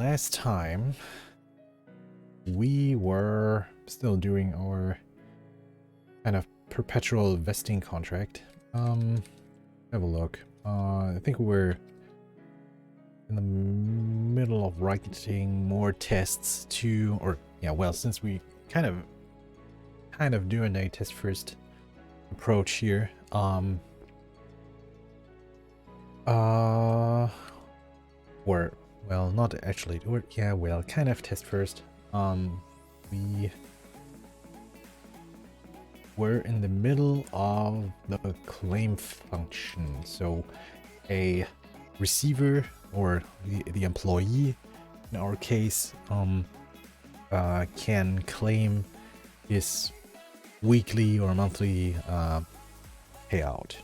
last time we were still doing our kind of perpetual vesting contract. Have a look. I think we were in the middle of writing more tests to, or yeah, well, since we kind of doing a test first approach here. Or well, not actually. Or yeah, well, kind of test first. We were in the middle of the claim function. So a receiver or the employee in our case can claim his weekly or monthly payout.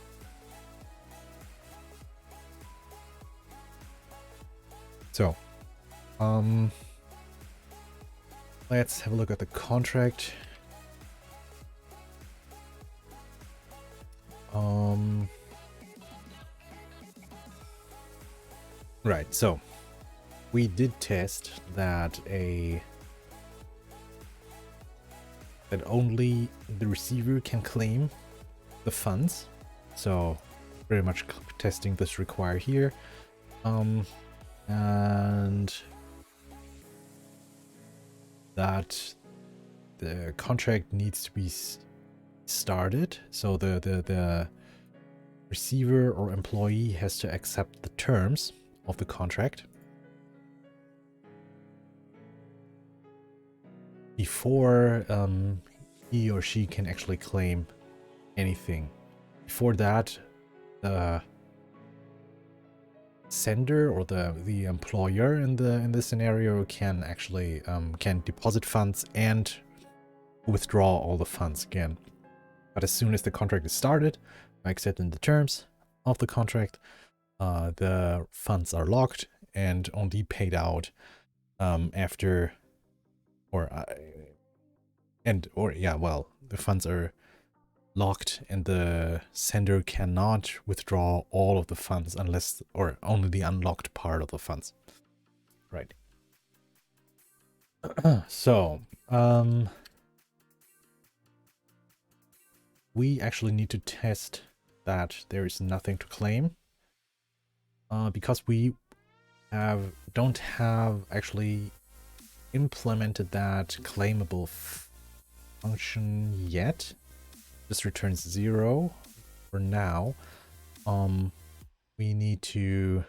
So let's have a look at the contract. Right, so we did test that only the receiver can claim the funds. So pretty much testing this required here. And that the contract needs to be started. So the receiver or employee has to accept the terms of the contract before he or she can actually claim anything. Before that, the sender or the employer in the scenario can actually can deposit funds and withdraw all the funds again. But as soon as the contract is started, by accepting the terms of the contract, the funds are locked and only paid out after, the funds are locked and the sender cannot withdraw all of the funds unless, or only the unlocked part of the funds. Right. So, we actually need to test that there is nothing to claim, because we don't have actually implemented that claimable function yet. This returns 0 for now. We need to,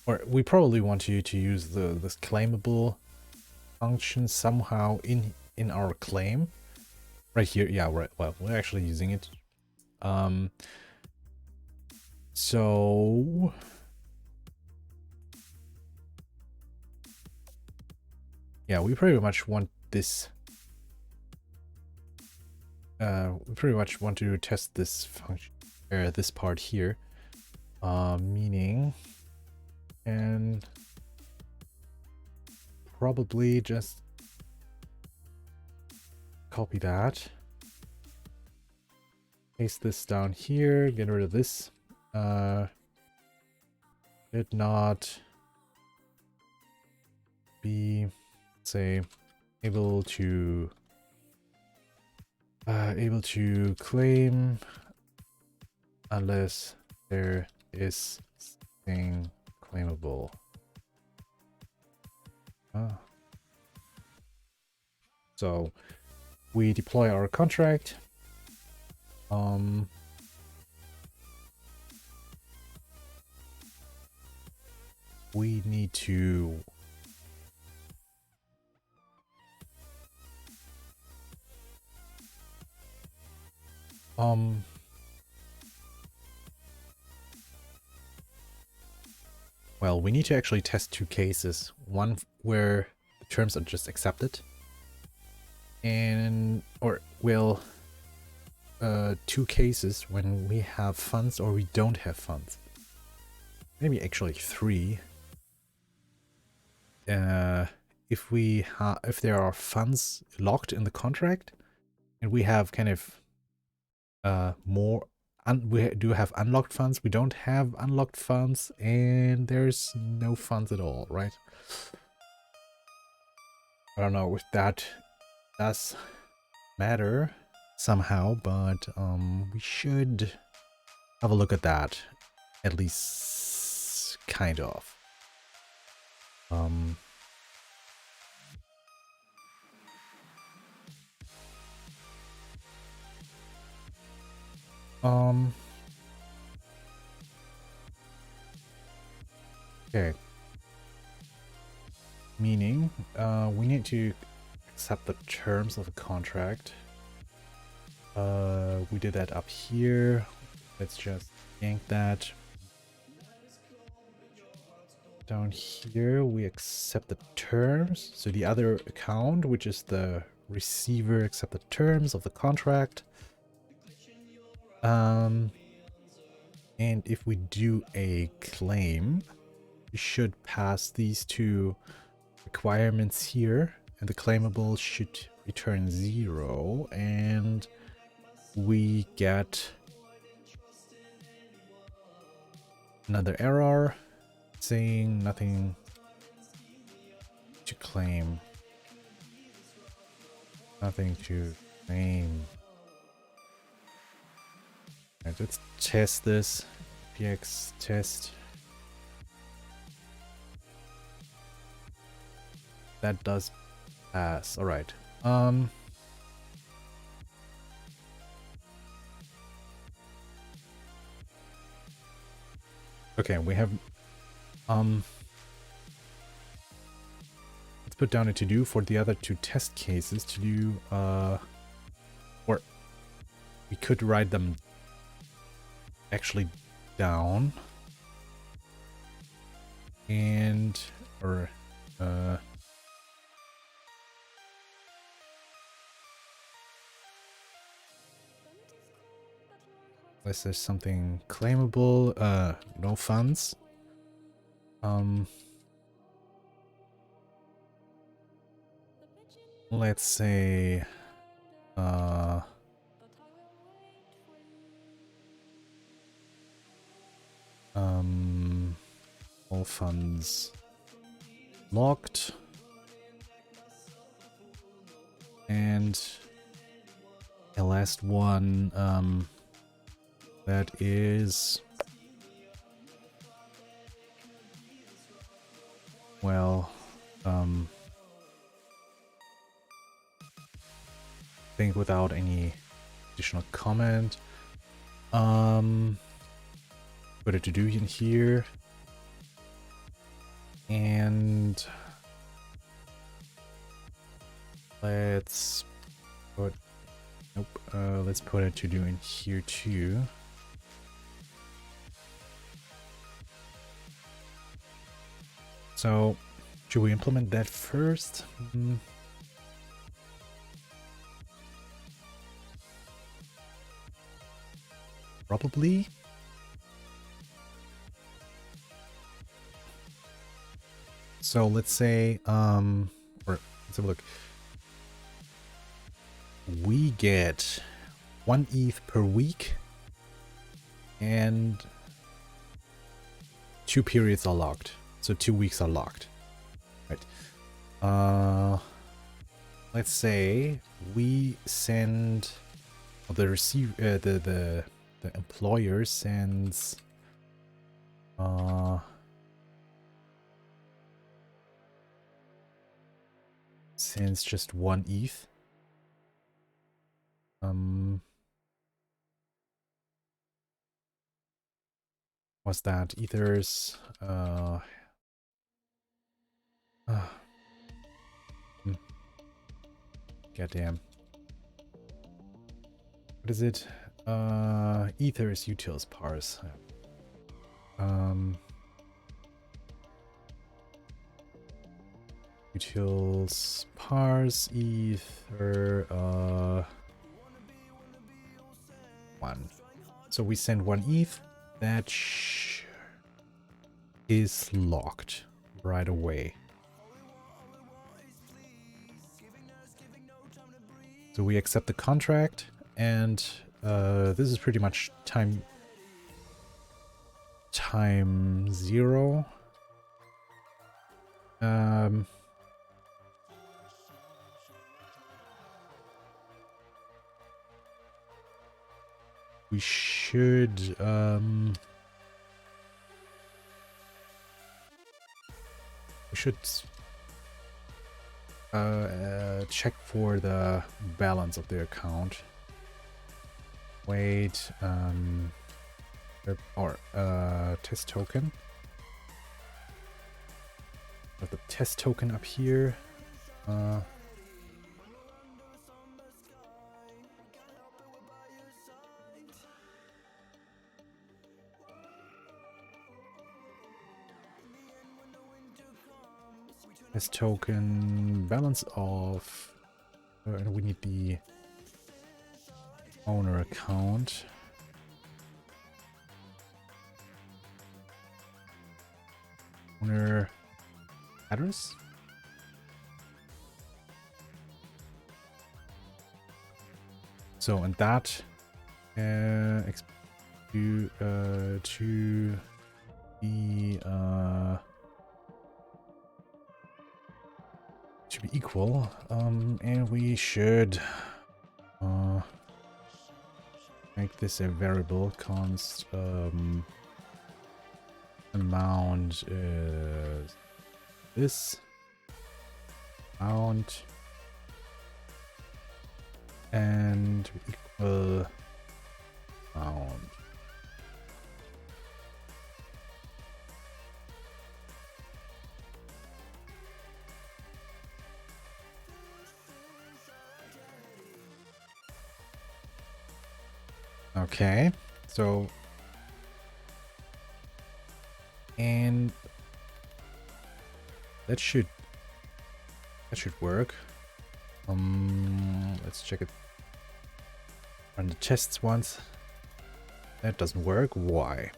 or we probably want to use this claimable function somehow in our claim right here. Yeah, right. Well, we're actually using it. So yeah, we pretty much want this. We pretty much want to test this function, this part here, meaning, and probably just copy that, paste this down here, get rid of this. Did not be, say, able to claim unless there is something claimable. So we deploy our contract. We need to well, we need to actually test two cases. One where the terms are just accepted, and two cases when we have funds or we don't have funds. Maybe actually three. If there are funds locked in the contract and we have kind of more we do have unlocked funds. We don't have unlocked funds, and there's no funds at all, right? I don't know if that does matter somehow, but we should have a look at that, at least kind of. Um, okay. Meaning, we need to accept the terms of the contract. We did that up here. Let's just yank that. Down here, we accept the terms. So the other account, which is the receiver, accept the terms of the contract. And if we do a claim, we should pass these two requirements here, and the claimable should return 0, and we get another error saying nothing to claim. Nothing to claim. Right, let's test this. PX test. That does pass. All right. Okay, we have let's put down a to-do for the other two test cases to do or we could write them actually down and or unless there's something claimable, no funds. Let's say all funds locked, and the last one that is, well, I think without any additional comment, put a to-do in here, and let's put, let's put a to-do in here too. So, should we implement that first? Probably. So let's say, or let's have a look. We get 1 ETH per week, and 2 periods are locked. So 2 weeks are locked. Right. Let's say we send the receiver, the employer sends just 1 ETH. What's that? Ethers. Goddamn. What is it? Ethers utils parse. Utils parse ether 1. So we send 1 ETH. That is locked right away. So we accept the contract, and This is pretty much time 0. We should check for the balance of the account. Wait, or test token. Got the test token up here. Test token balance of, and we need the owner account. Owner address. So, and that to be equal, and we should make this a variable. Const amount is this amount, and equal amount. Okay, so, and that should work. Let's check it. Run the tests once. That doesn't work. Why?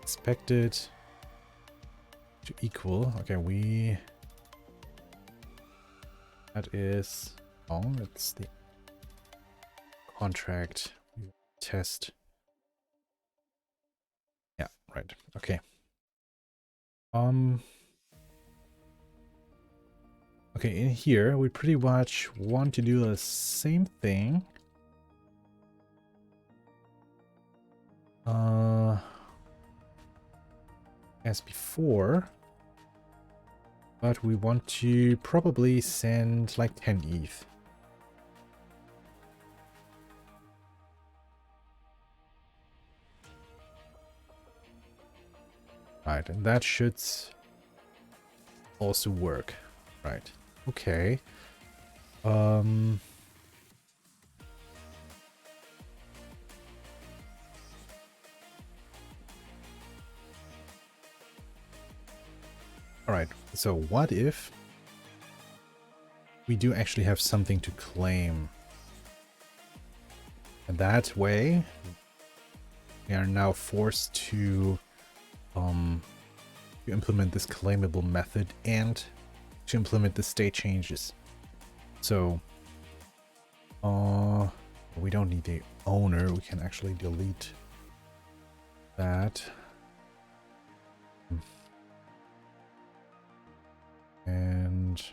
Expected to equal. Okay, that is, oh, it's the contract test. Yeah, right. Okay. Okay, in here we pretty much want to do the same thing. As before. But we want to probably send like 10 ETH. Right, and that should also work. Right. Okay. Alright, so what if we do actually have something to claim? And that way, we are now forced to implement this claimable method and to implement the state changes. So, we don't need the owner, we can actually delete that. And,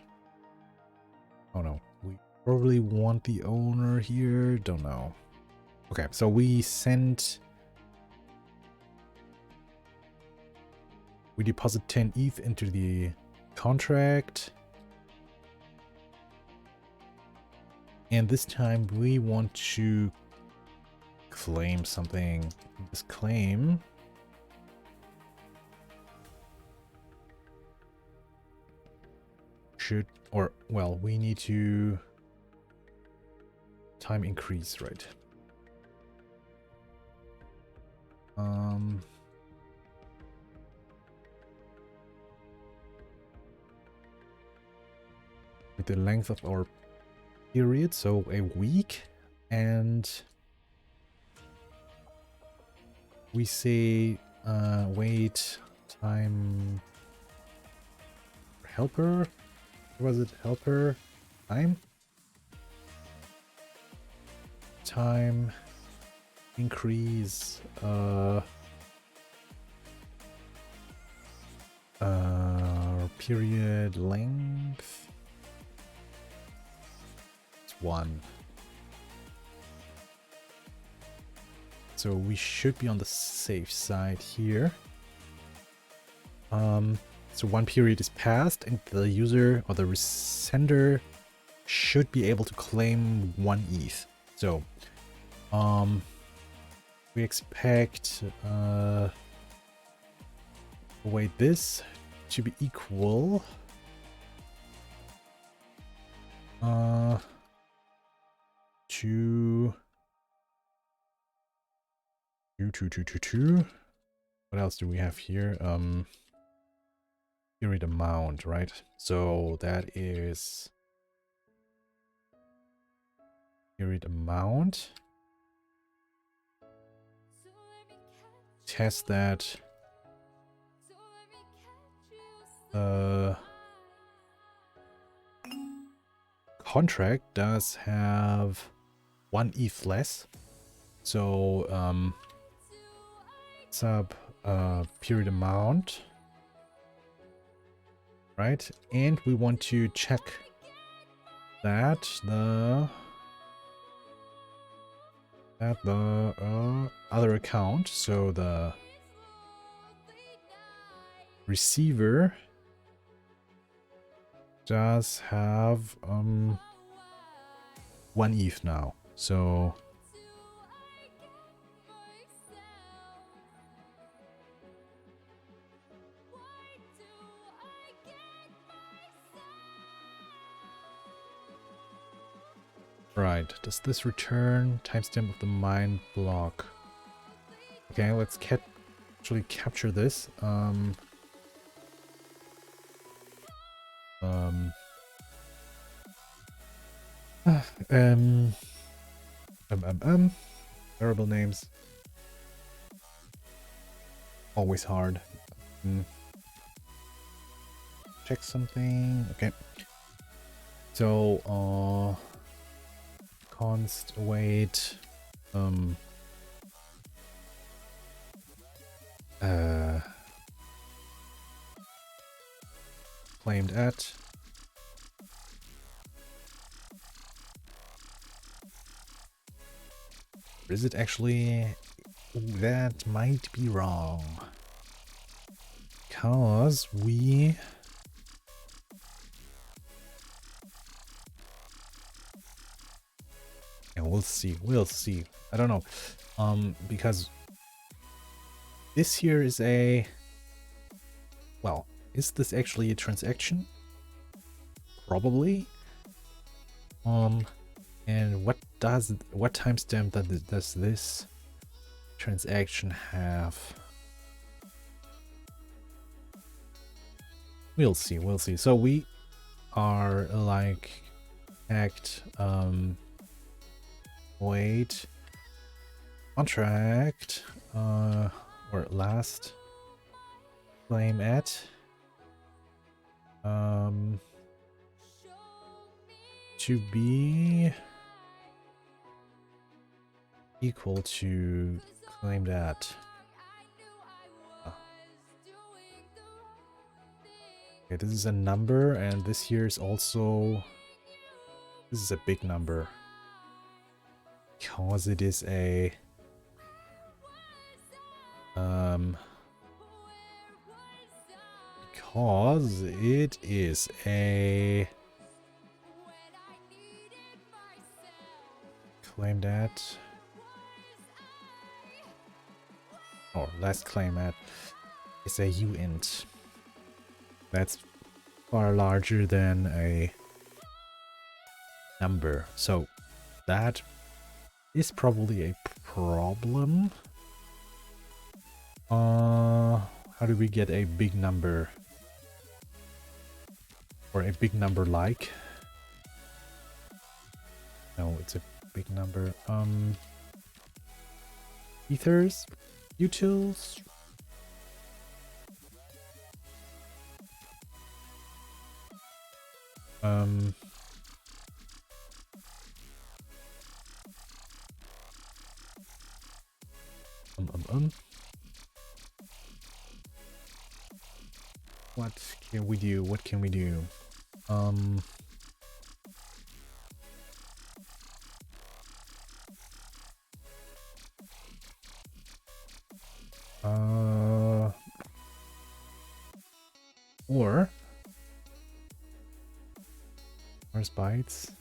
oh no, we probably want the owner here, don't know. Okay, so we deposit 10 ETH into the contract. And this time we want to claim something. This claim should, or, well, we need to time increase, right? With the length of our period, so a week, and we say wait time helper. Was it helper time? Time increase period length. It's 1. So we should be on the safe side here. So 1 period is passed and the user or the sender should be able to claim 1 ETH. So we expect wait, this to be equal to 2. What else do we have here? Period amount, right? So that is period amount. Test that contract does have 1 ETH less. So sub period amount, right? And we want to check that the other account, so the receiver does have 1 ETH now. So right, does this return timestamp of the mine block? Okay, let's actually capture this. Variable names. Always hard. Check something. Okay. So, const await. Claimed at. Or is it actually? Ooh, that might be wrong. Because we. Yeah, we'll see. We'll see. I don't know. Because this here is a. Well, is this actually a transaction? Probably. And what timestamp does this transaction have? We'll see. We'll see. So we are like wait contract or last claim at to be equal to claimed at. Okay, this is a number, and this here is also, this is a big number because it is a claimed at, or last claim at is a uint. That's far larger than a number, so that is probably a problem. How do we get a big number, or a big number like? No, it's a big number. Ethers, utils. Um, um, um. What can we do? What can we do? Um, or where's bytes?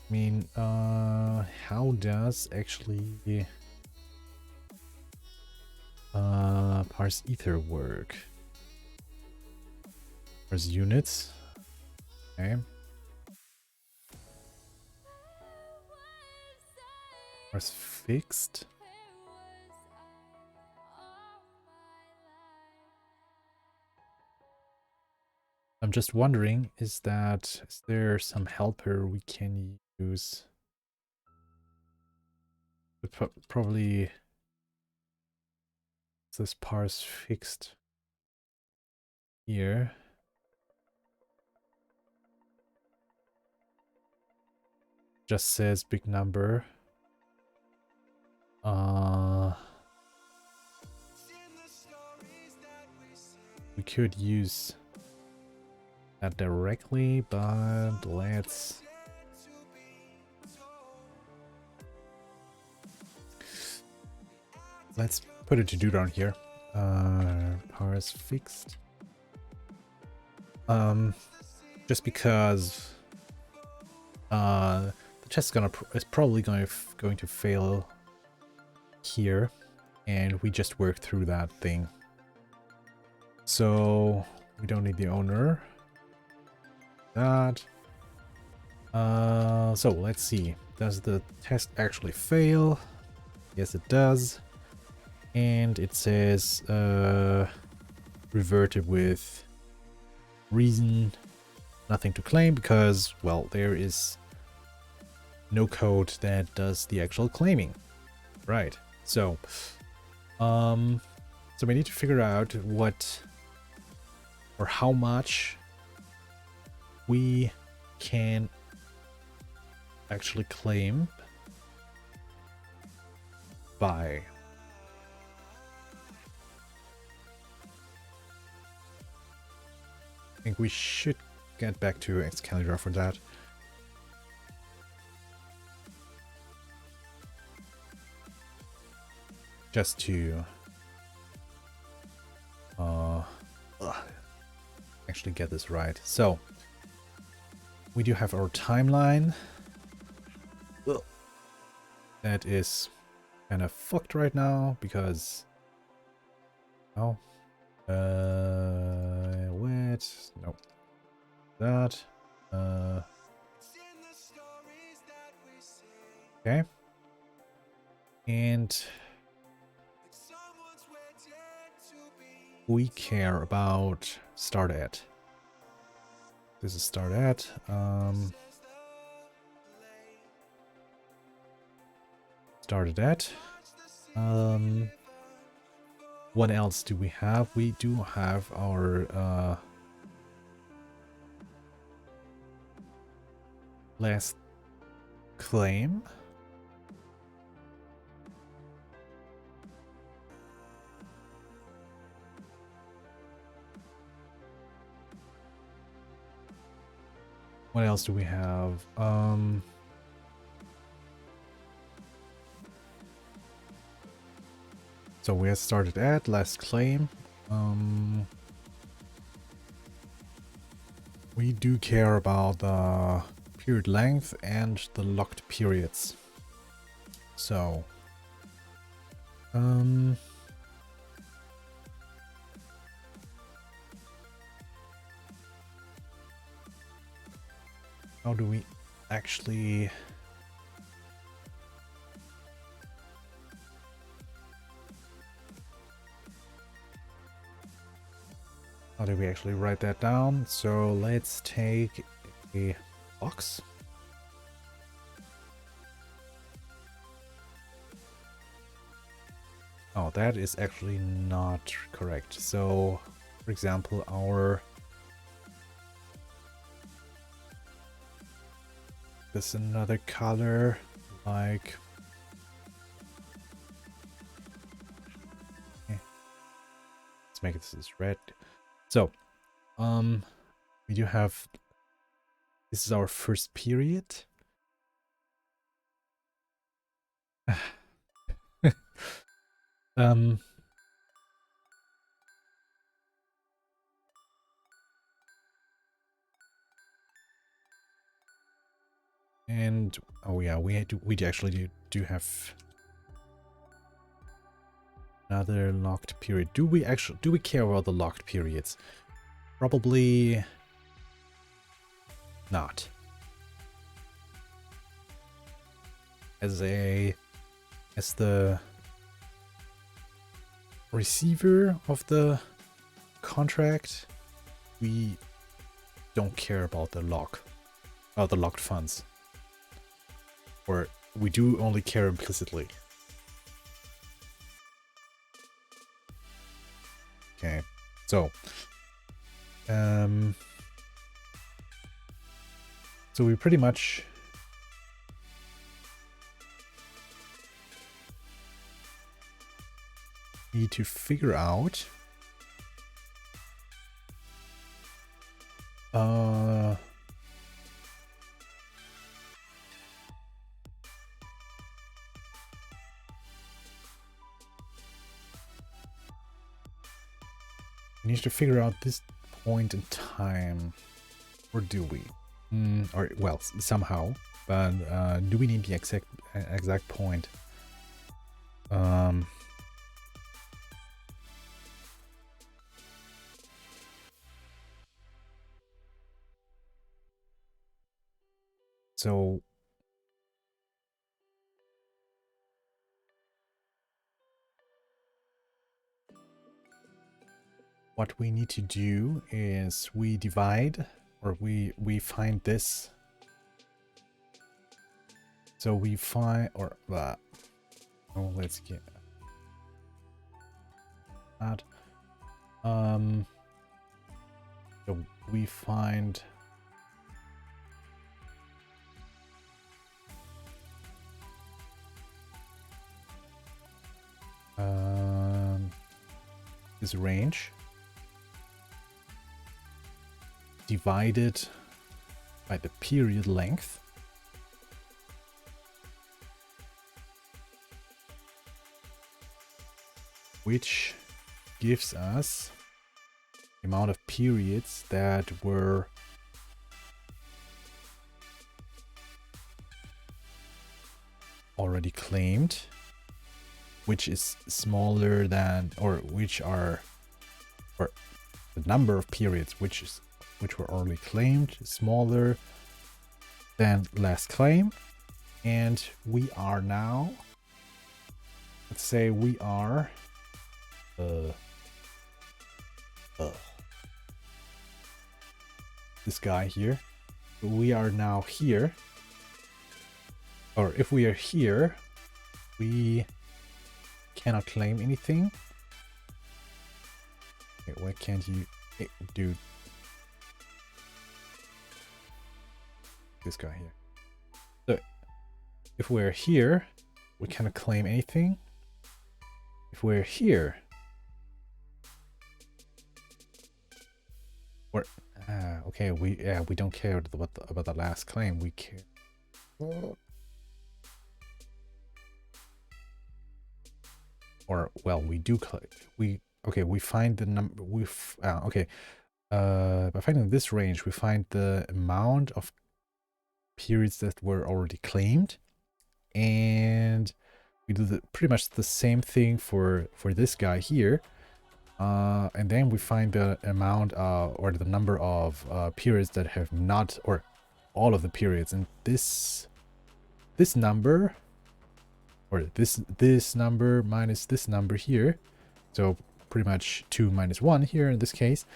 I mean, how does actually parse ether work? Parse units. Okay. Parse fixed. I'm just wondering, is there some helper we can use? Probably this parse fixed here. Just says big number. We could use that directly, but let's put it to do down here. Parse fixed. Just because the test is probably going to fail here, and we just work through that thing. So we don't need the owner. That. So let's see. Does the test actually fail? Yes, it does. And it says reverted with reason, nothing to claim, because, well, there is no code that does the actual claiming. Right. So we need to figure out what or how much we can actually claim by. I think we should get back to Excalibur for that. Just to actually get this right. So we do have our timeline. That is kind of fucked right now because wait, no, that okay, and we care about start at. This is start at. Started at. What else do we have? We do have our last claim. What else do we have? So we have started at last claim. We do care about the period length and the locked periods. So how do we actually write that down? So let's take a box. Oh, that is actually not correct. So, for example, our... There's another color, like... Let's make this red. So, we do have... This is our first period. um... And oh yeah, we actually do have another locked period. Do we care about the locked periods? Probably not. As the receiver of the contract, we don't care about the locked funds. Or we do only care implicitly. Okay, so so we pretty much need to figure out we need to figure out this point in time, or do we? Or well, somehow. But do we need the exact point? So what we need to do is we divide, or we find this. So we find, or oh, let's get that. So we find this range divided by the period length, which gives us the amount of periods that were already claimed, which is smaller than, or which are, or the number of periods which were already claimed smaller than last claim. And we are now, let's say we are this guy here. We are now here, or if we are here, we cannot claim anything. Okay, why can't you do this guy here? So if we're here, we cannot claim anything. If we're here, we're okay. We don't care about the last claim. We care. Or well, we do. We find the number. By finding this range, we find the amount of periods that were already claimed, and we do pretty much the same thing for this guy here, and then we find the amount or the number of periods that have not, or all of the periods, and this number, or this number minus this number here, so pretty much 2 minus 1 here in this case,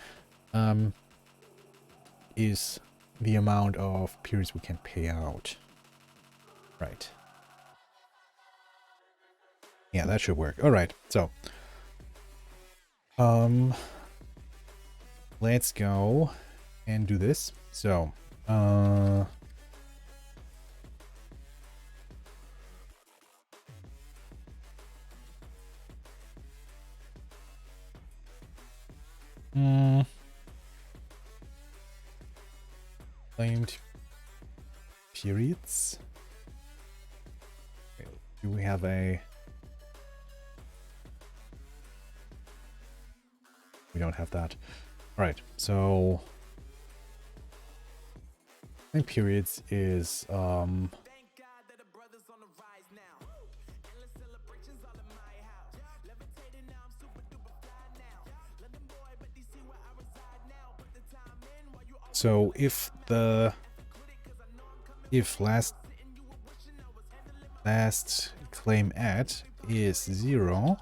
is the amount of periods we can pay out, right? Yeah, that should work. All right, so let's go and do this. So claimed periods. Okay, do we have a... We don't have that. All right, so claimed periods is so if last claim at is 0,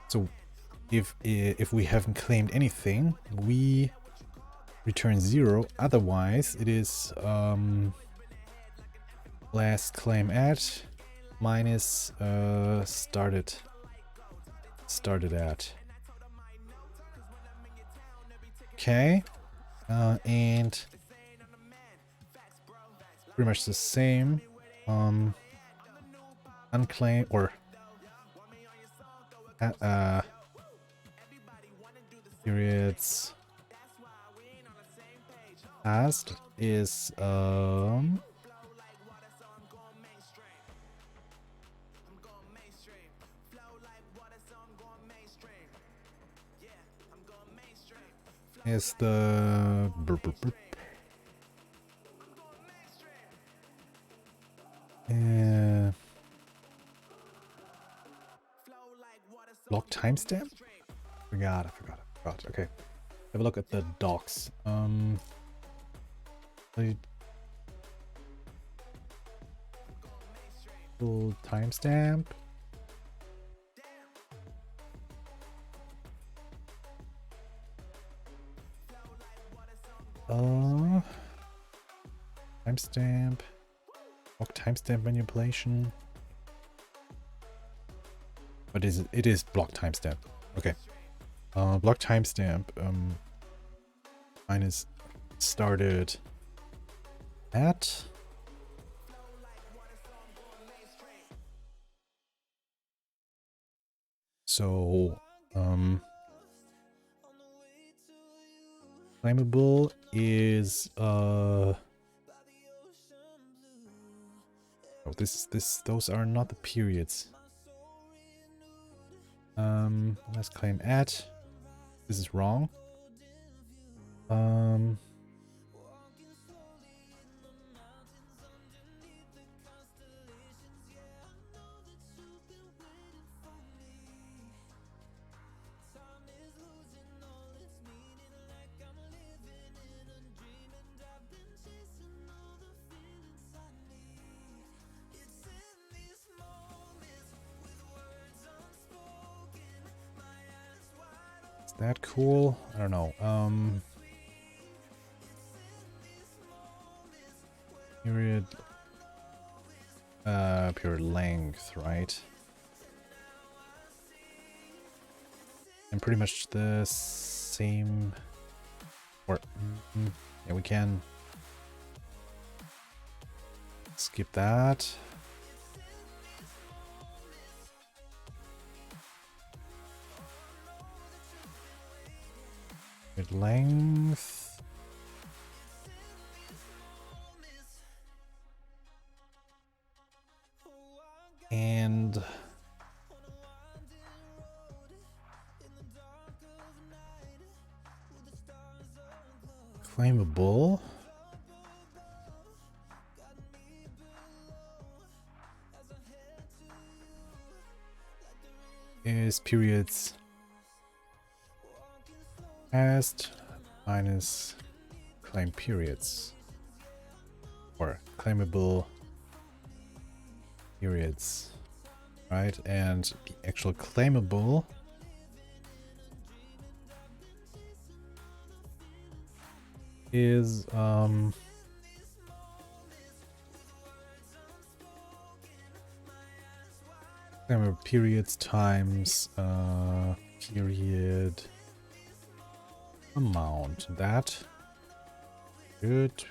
so if we haven't claimed anything, we return 0. Otherwise, it is last claim at minus started at. Okay, and pretty much the same. Unclaimed or periods past is the block timestamp? I forgot. Okay. Have a look at the docs. Full timestamp. Timestamp. Block timestamp manipulation. What is it? It is block timestamp. Okay. Block timestamp minus started at. So claimable is oh, those are not the periods. Let's claim at. This is wrong. Is that cool? I don't know. Period. Period length, right? And pretty much the same. Or yeah, we can skip that. Period length. And claimable is periods past minus claim periods, or claimable periods, right? And the actual claimable is periods times period amount. That should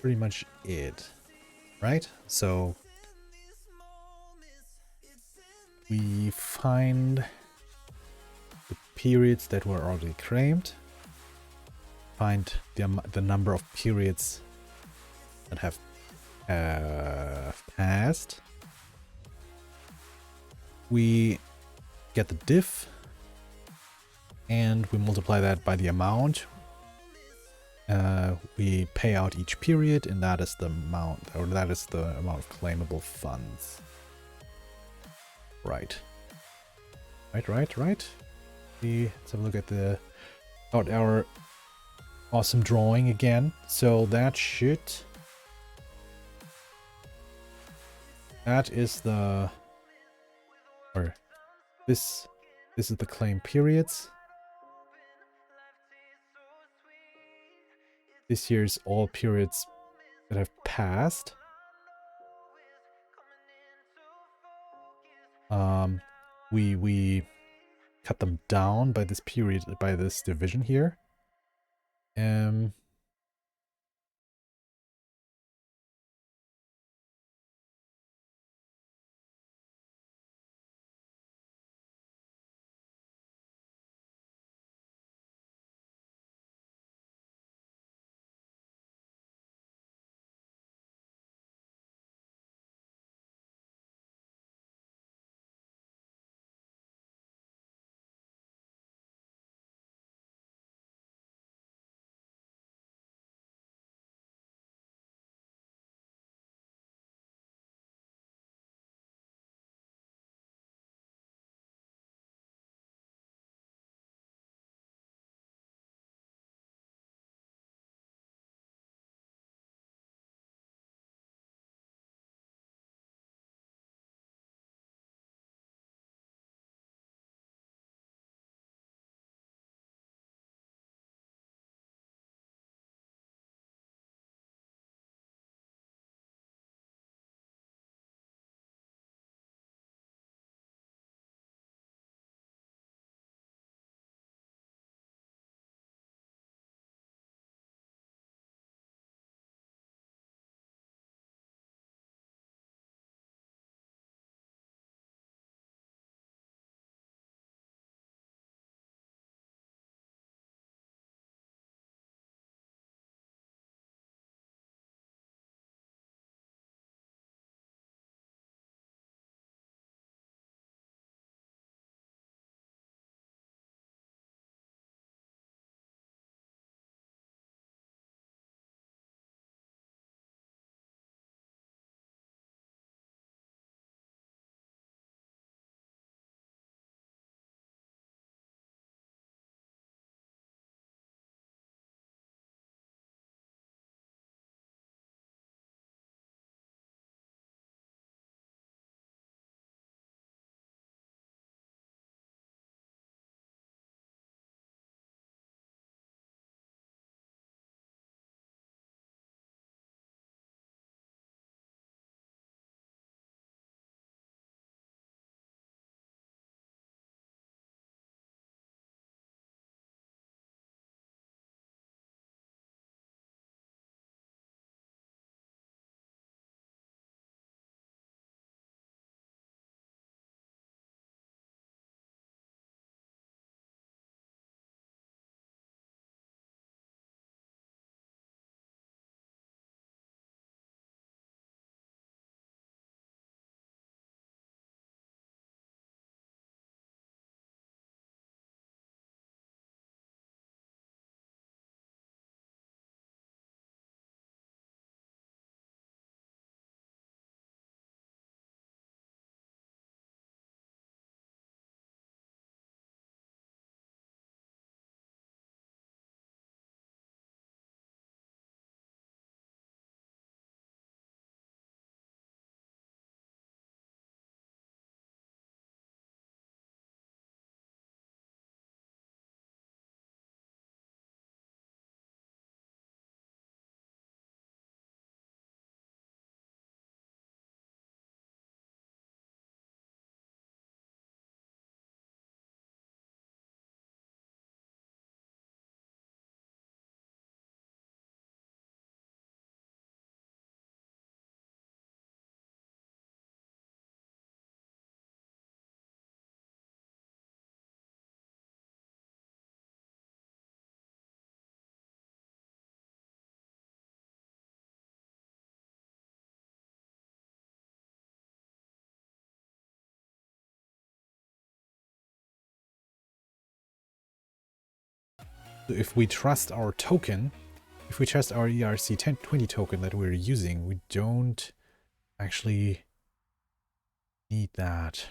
pretty much it, right? So we find the periods that were already claimed, find the number of periods that have passed. We get the diff and we multiply that by the amount. We pay out each period, and that is the amount, or that is the amount of claimable funds. Right. Right. Let's have a look at our awesome drawing again. So that is the, or this is the claim periods. This here's all periods that have passed. We cut them down by this period, by this division here. if we trust our token, if we trust our ERC-20 token that we're using, we don't actually need that.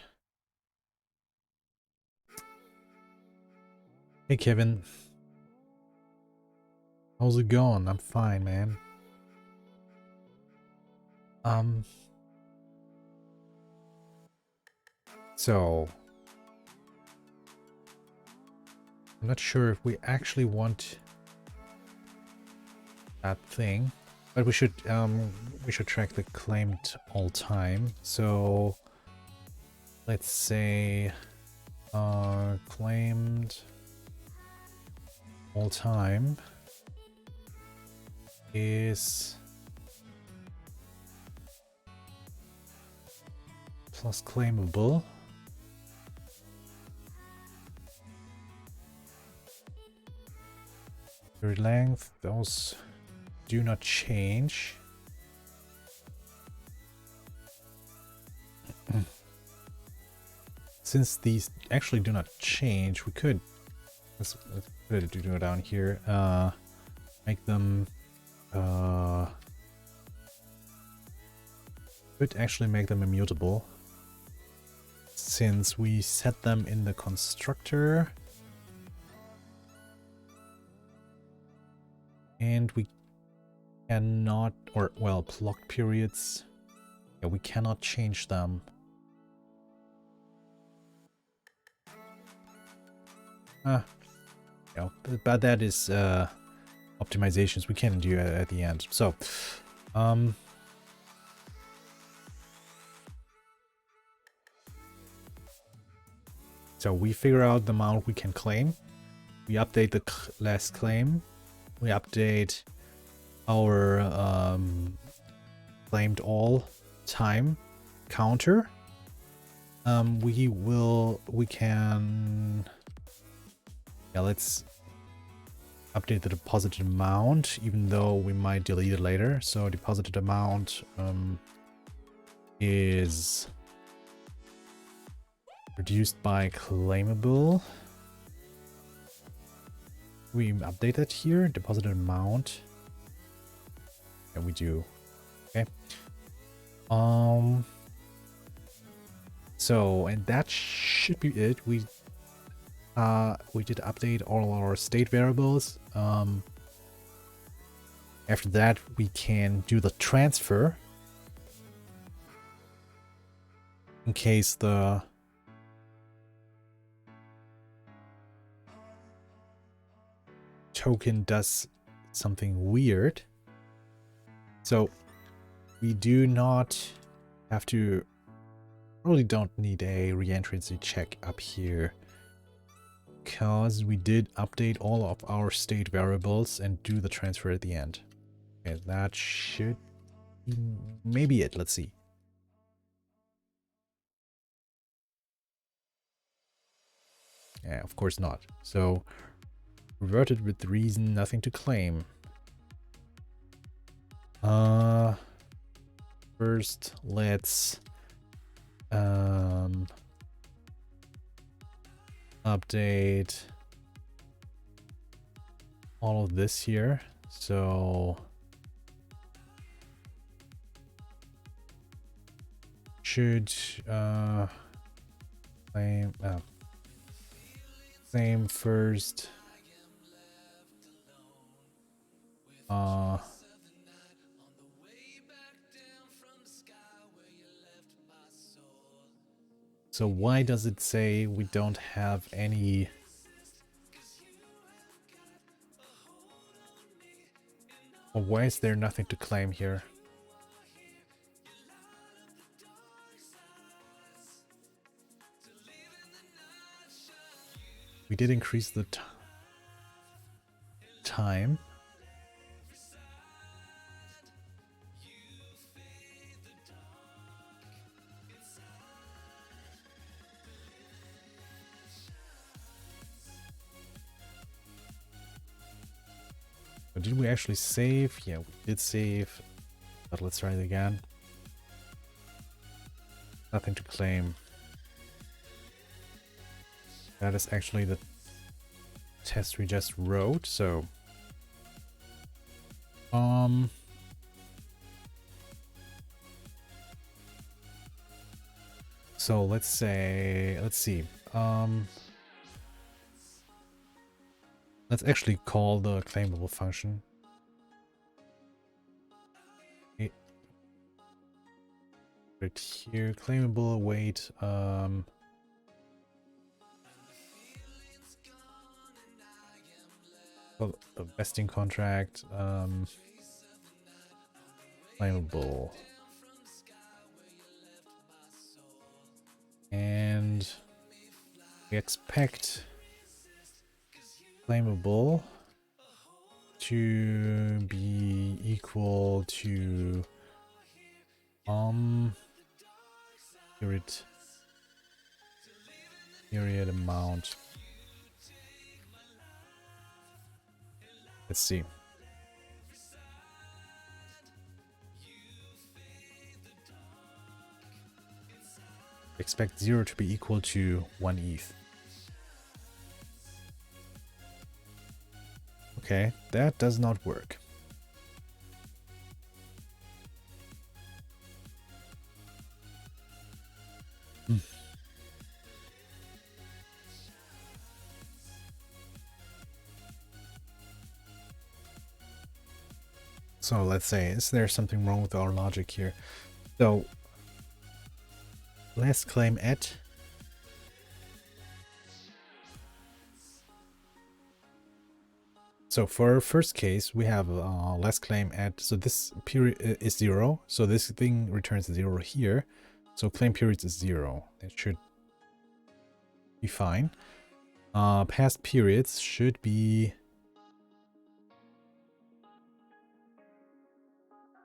Hey Kevin, how's it going? I'm fine, man. So I'm not sure if we actually want that thing, but we should track the claimed all time. So let's say claimed all time is plus claimable. Period length, those do not change. Since these actually do not change, we could let's put it down here. Make them could actually make them immutable, since we set them in the constructor. And we cannot, or well, clock periods, yeah, we cannot change them. Yeah, but that is optimizations we can do at the end. So so we figure out the amount we can claim, we update the last claim, we update our claimed all time counter. We can, yeah, let's update the deposited amount, even though we might delete it later. So deposited amount is reduced by claimable. We update that here, deposited amount. Yeah, we do. Okay. So, and that should be it. We did update all our state variables. After that, we can do the transfer in case the token does something weird. So we do not have to, probably don't need a reentrancy check up here, because we did update all of our state variables and do the transfer at the end. Okay, that should be maybe it. Let's see. Yeah, of course not. So reverted with reason, nothing to claim. First let's update all of this here. So should claim claim first. So why does it say we don't have any? Or why is there nothing to claim here? We did increase the time. But did we actually save? Yeah, we did save. But let's try it again. Nothing to claim. That is actually the test we just wrote. So so let's say, let's see, let's actually call the claimable function. Right here, claimable await, well, the vesting contract, claimable, and we expect claimable to be equal to period amount. Let's see. Expect 0 to be equal to 1 ETH. Okay, that does not work. So let's say, is there something wrong with our logic here? So last claim at so for our first case, we have last claim at, so this period is 0. So this thing returns 0 here. So claim periods is 0. That should be fine. Past periods should be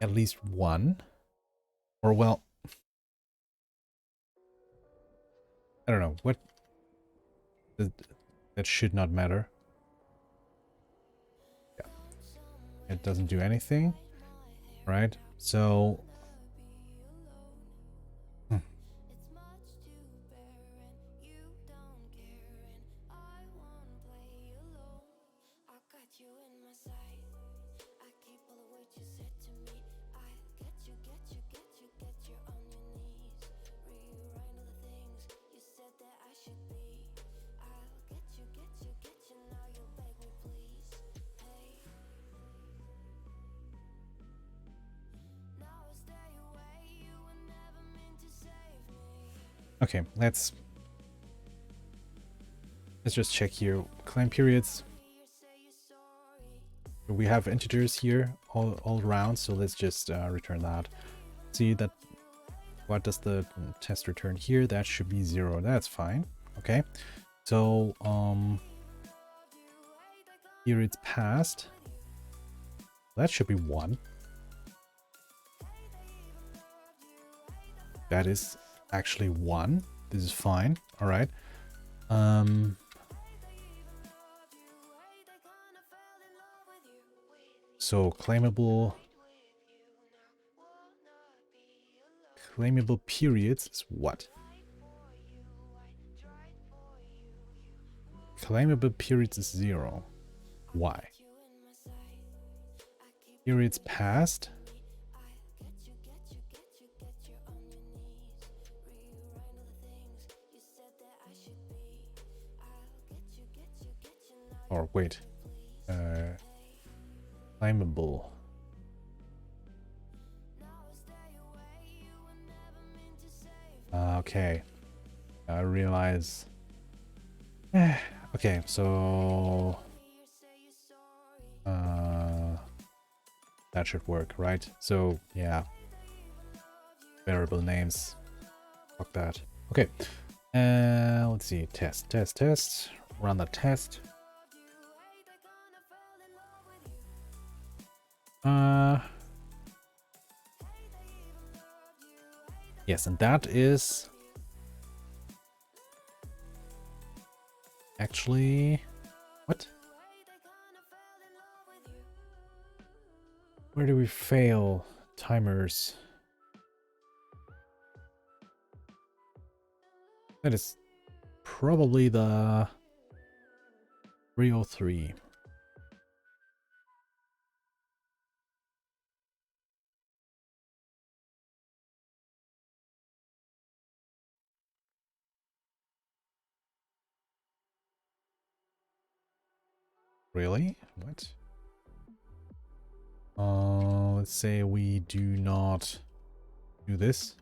at least 1. Or, well, I don't know. What? That should not matter. Yeah. It doesn't do anything. Right? So... Okay, let's just check here. Claim periods. We have integers here all around, so let's just return that. See that, what does the test return here? That should be 0. That's fine. Okay, so periods passed. That should be 1. That is actually 1. This is fine. All right. So claimable periods is what? Claimable periods is 0. Why? Periods passed. Or wait. Claimable. Okay. I realize. Okay, so that should work, right? So yeah. Variable names. Fuck that. Okay. Let's see. Test. Run the test. Yes, and that is actually what? Where do we fail? Timers. That is probably the 303. Really? What? Let's say we do not do this.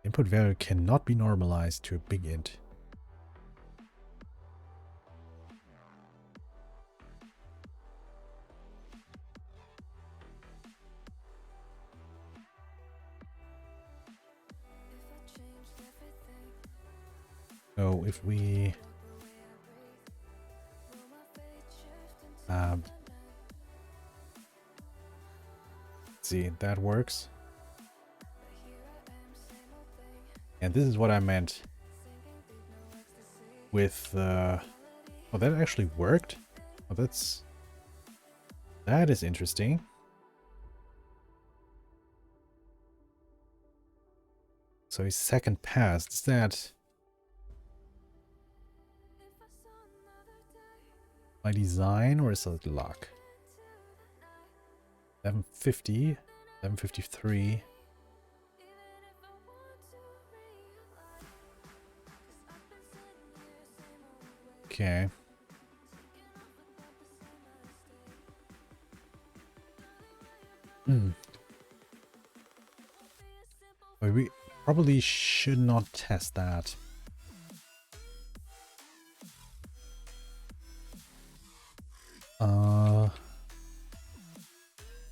Input value cannot be normalized to a big int. So if we see, that works. And this is what I meant with oh, that actually worked. Oh, that is interesting. So his second pass, is that by design or is it luck? 750, 753. Okay. But we probably should not test that.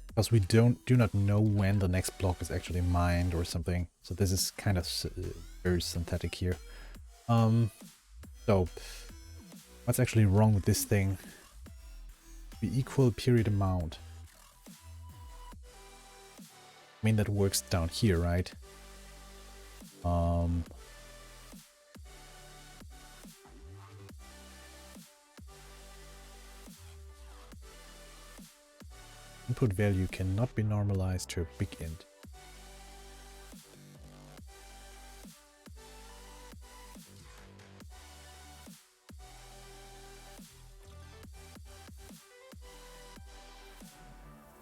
Because we do not know when the next block is actually mined or something. So this is kind of very synthetic here. So what's actually wrong with this thing? The equal period amount. I mean, that works down here, right? Input value cannot be normalized to a big int.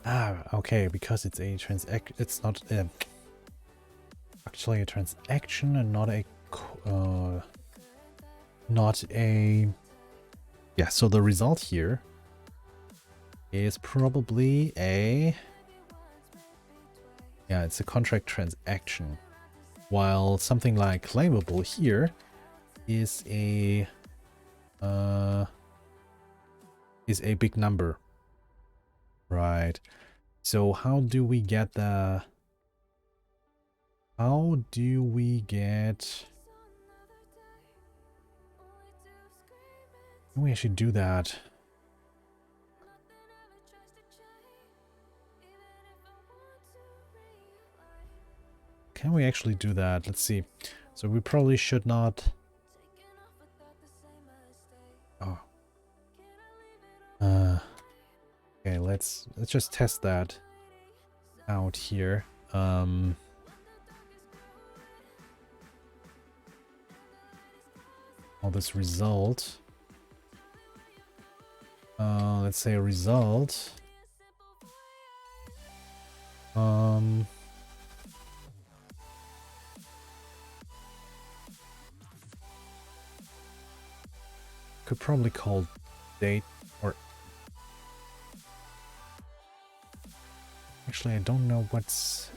Ah, okay, because it's a transaction. It's not actually a transaction and not a. Yeah. So the result here is probably a. Yeah, it's a contract transaction, while something like claimable here is a big number. Right. So how do we get the... How do we get... Can we actually do that? Can we actually do that? Let's see. So we probably should not... Oh. Okay, let's just test that out here. All this result. Let's say a result. Could probably call date or... Actually, I don't know what's...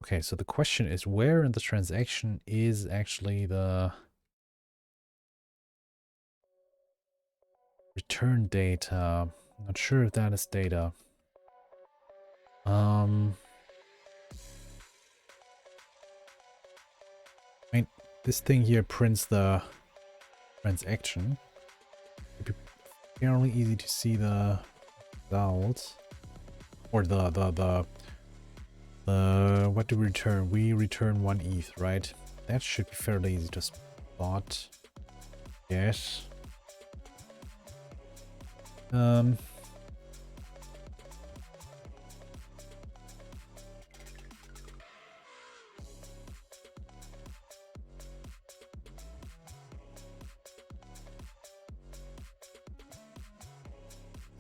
Okay, so the question is, where in the transaction is actually the return data? Not sure if that is data. I mean, this thing here prints the transaction. It'd be fairly easy to see the result. Or what do we return? We return 1 ETH, right? That should be fairly easy to But yes.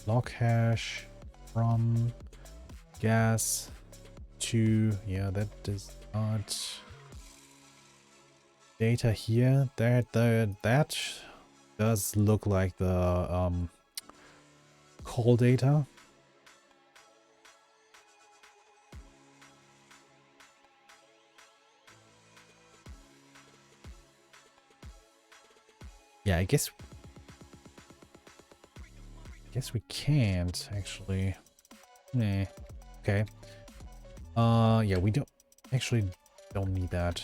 Log hash from gas to, yeah, that does not data here. That does look like the call data. Yeah, I guess we can't actually. Nah. Okay. Yeah, we don't need that.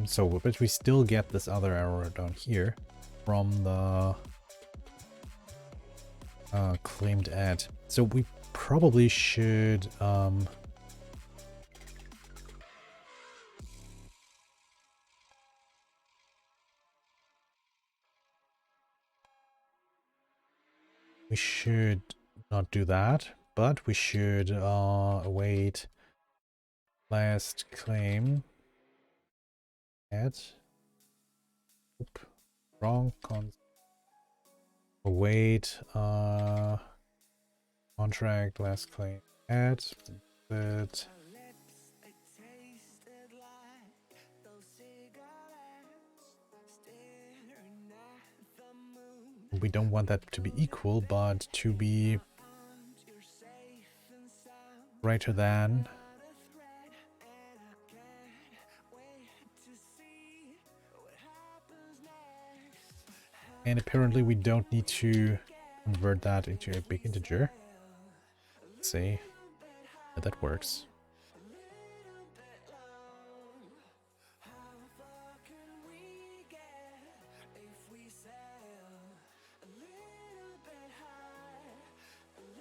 So but we still get this other error down here from the claimed ad. So we probably should we should not do that, but we should await last claim ad. Oop, wrong await contract last claim ad. But we don't want that to be equal, but to be greater than. And apparently we don't need to convert that into a big integer. Let's see if that works.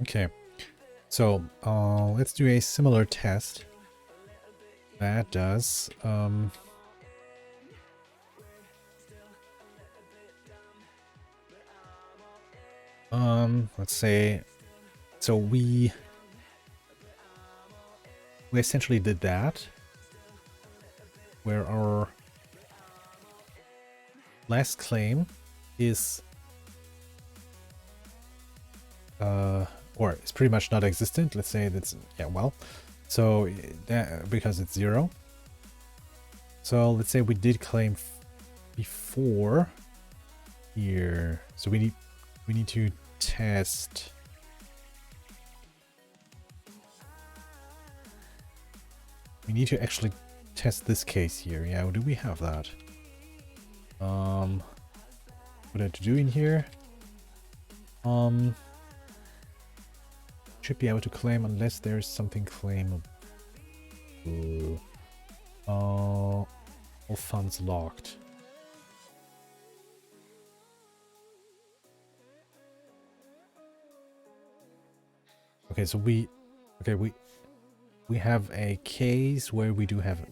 Okay, so let's do a similar test. That does let's say, so we essentially did that, where our last claim is or it's pretty much not existent. Let's say that's, yeah, well, so that, because it's 0. So let's say we did claim before here, so we need to test. We need to actually test this case here. Yeah, do we have that? What I have to do in here? Should be able to claim unless there's something claimable. All funds locked. Okay, so we have a case where we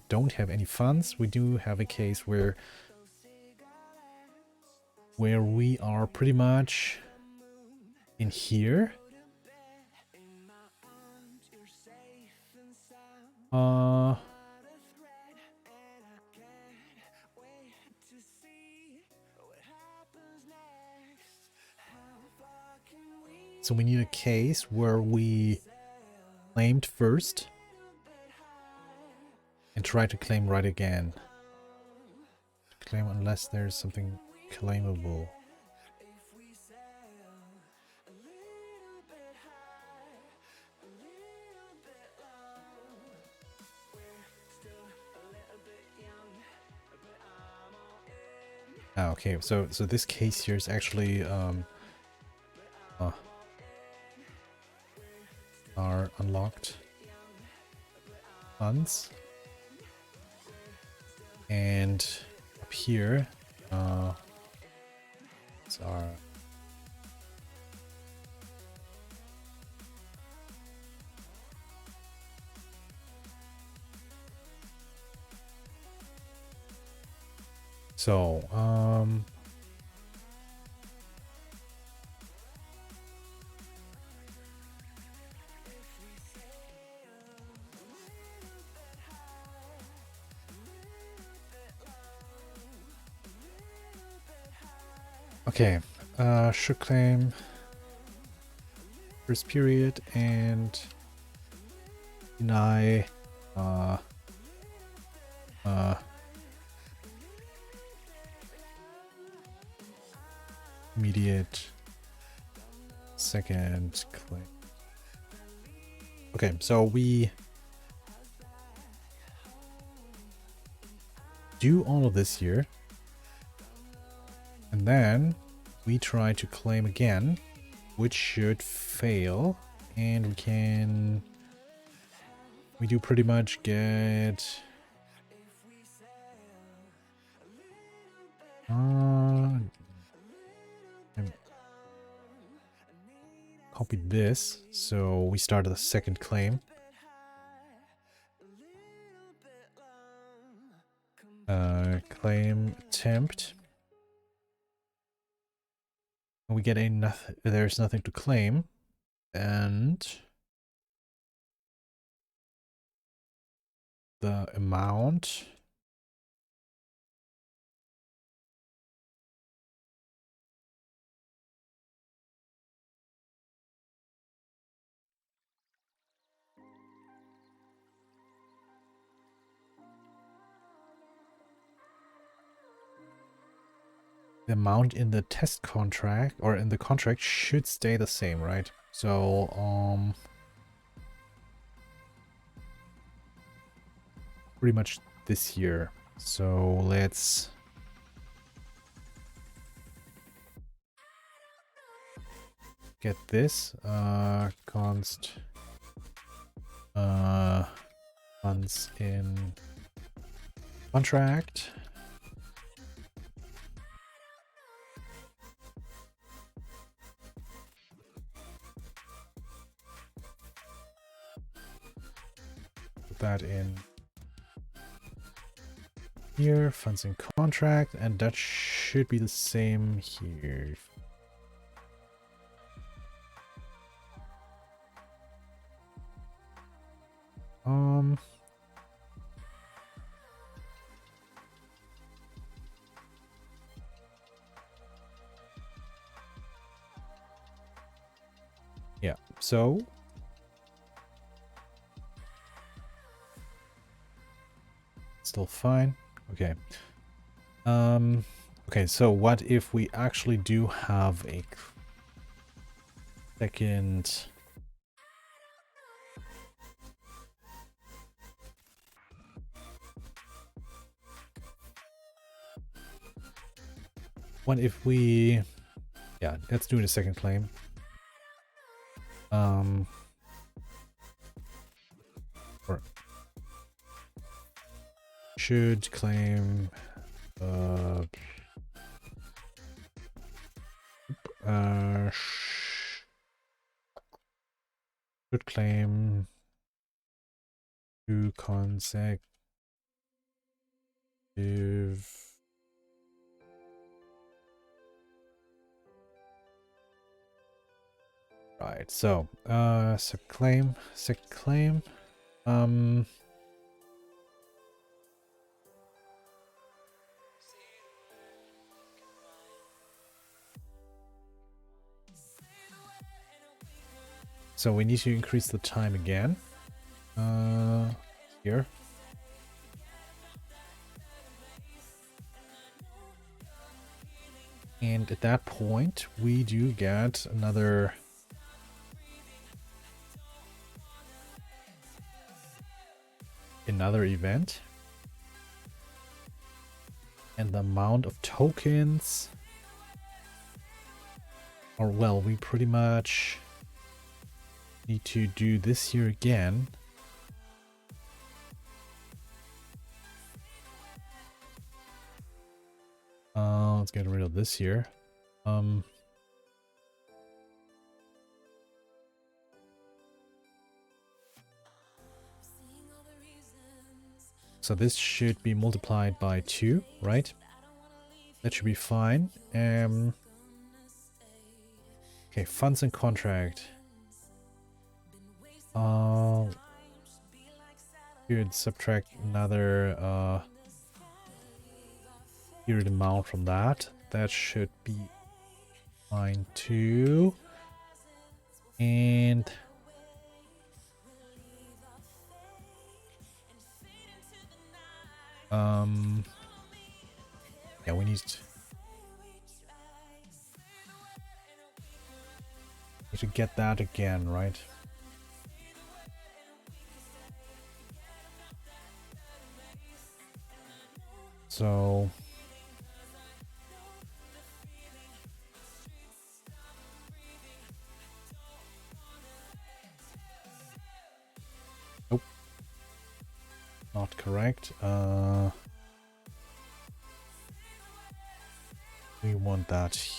don't have any funds. We do have a case where we are pretty much in here. So we need a case where we claimed first and try to claim right again. Claim unless there's something claimable. Ah, okay, so this case here is actually our unlocked funds, and up here it's our So, okay, should claim first period and deny immediate second claim. Okay, so we do all of this here, and then we try to claim again, which should fail, and we do pretty much get copied this, so we started the second claim. Claim attempt. We get a nothing. There's nothing to claim, and the amount. The amount in the test contract or in the contract should stay the same, right? So, pretty much this year. So let's get this const funds in contract. Put that in here, funds in contract, and that should be the same here. Yeah, so still fine. Okay. Okay, so what if we actually do have a second what if we yeah, let's do the second claim. Or should claim should claim 2 consecutive. Right, so second claim. So we need to increase the time again. Here. And at that point, we do get another event. And the amount of tokens, or well, we pretty much need to do this here again. Let's get rid of this here. So this should be multiplied by 2, right? That should be fine. Okay, funds and contract. You'd subtract another period amount from that. That should be fine too. And yeah, we need to get that again, right? So nope, not correct. We want that.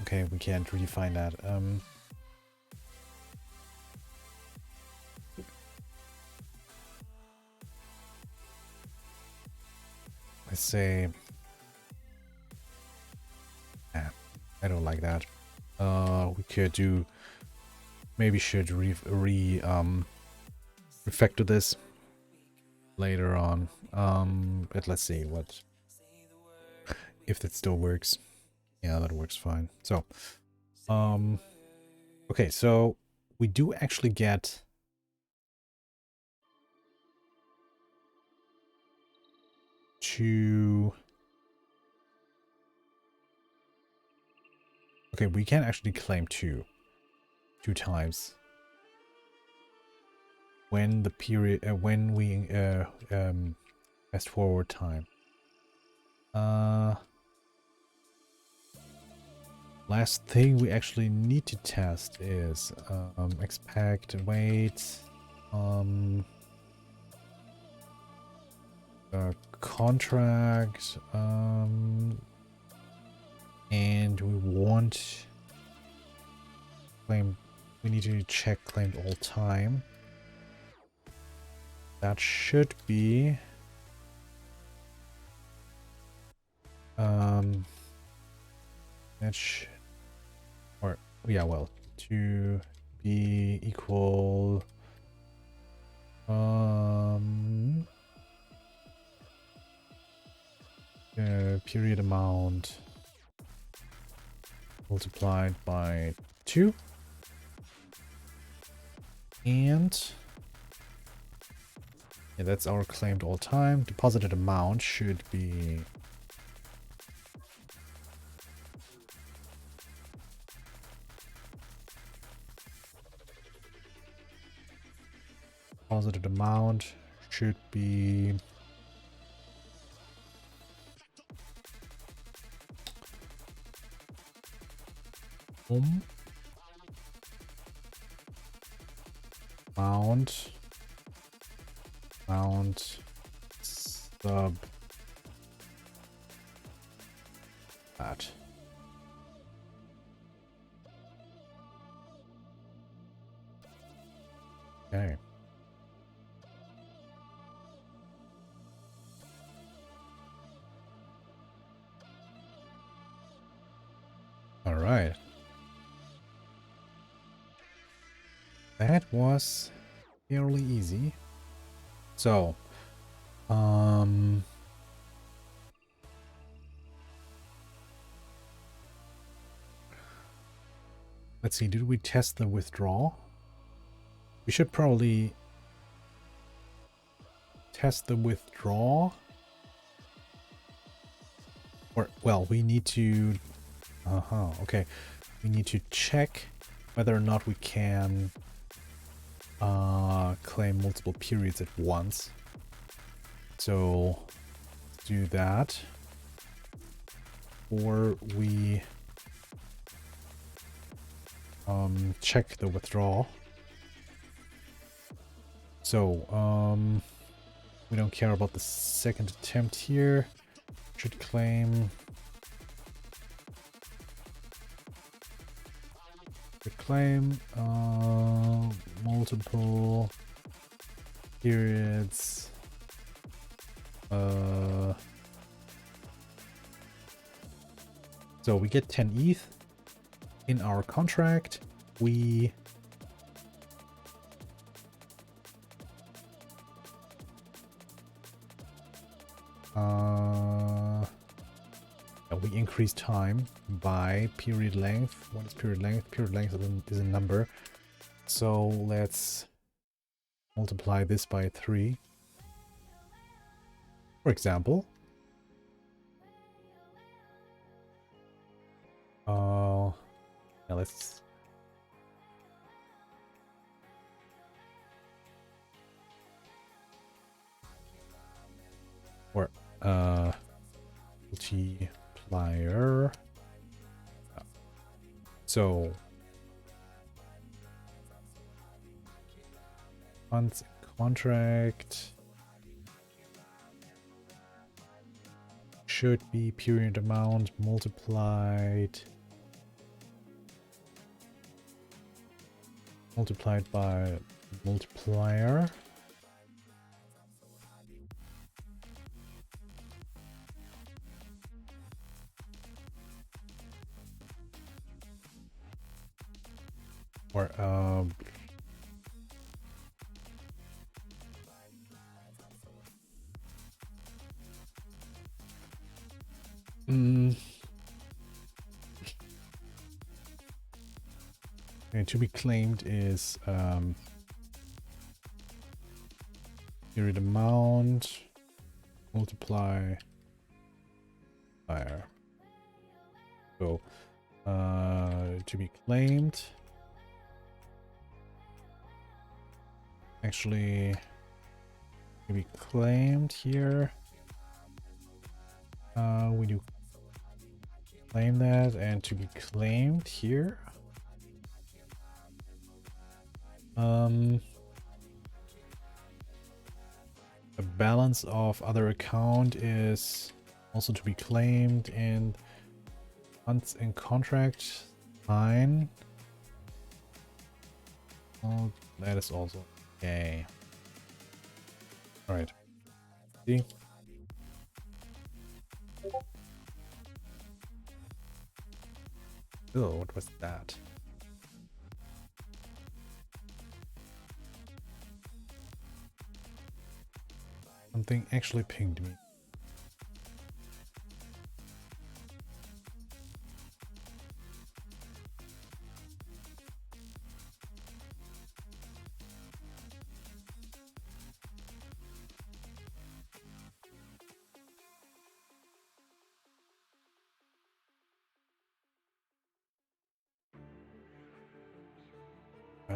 Okay, we can't really find that. Let's say, I don't like that. We could do, maybe should refactor this later on. But let's see what, if that still works. Yeah, that works fine. So, okay, so we do actually get to, okay, we can actually claim two times when the period, when we fast forward time. Last thing we actually need to test is expect weight, contract, and we want claim. We need to check claimed all time. That should be that or yeah, well, to be equal period amount multiplied by 2, and yeah, that's our claimed all time. Deposited amount should be deposited amount should be amount sub that. Okay. All right. That was fairly easy. So, let's see, did we test the withdrawal? We should probably test the withdrawal. Or, well, we need to, okay. We need to check whether or not we can claim multiple periods at once. So, let's do that. Or we check the withdrawal. So, we don't care about the second attempt here. Should claim. Should claim. multiple periods. So we get 10 ETH in our contract. We increase time by period length. What is period length? Period length is a number. So let's multiply this by 3. For example. Now let's multiplier. So months contract should be period amount multiplied by multiplier. Or and to be claimed is period amount multiply fire. So to be claimed, actually to be claimed here, we do claim that, and to be claimed here, the balance of other account is also to be claimed, and months in contract fine. Oh, that is also okay. All right. See. Oh, what was that? Something actually pinged me.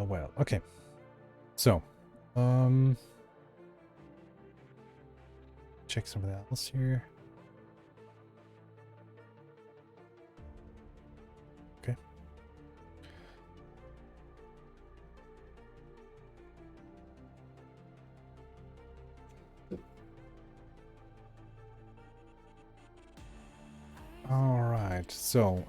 Well, okay. So, check something else here. Okay. All right. So,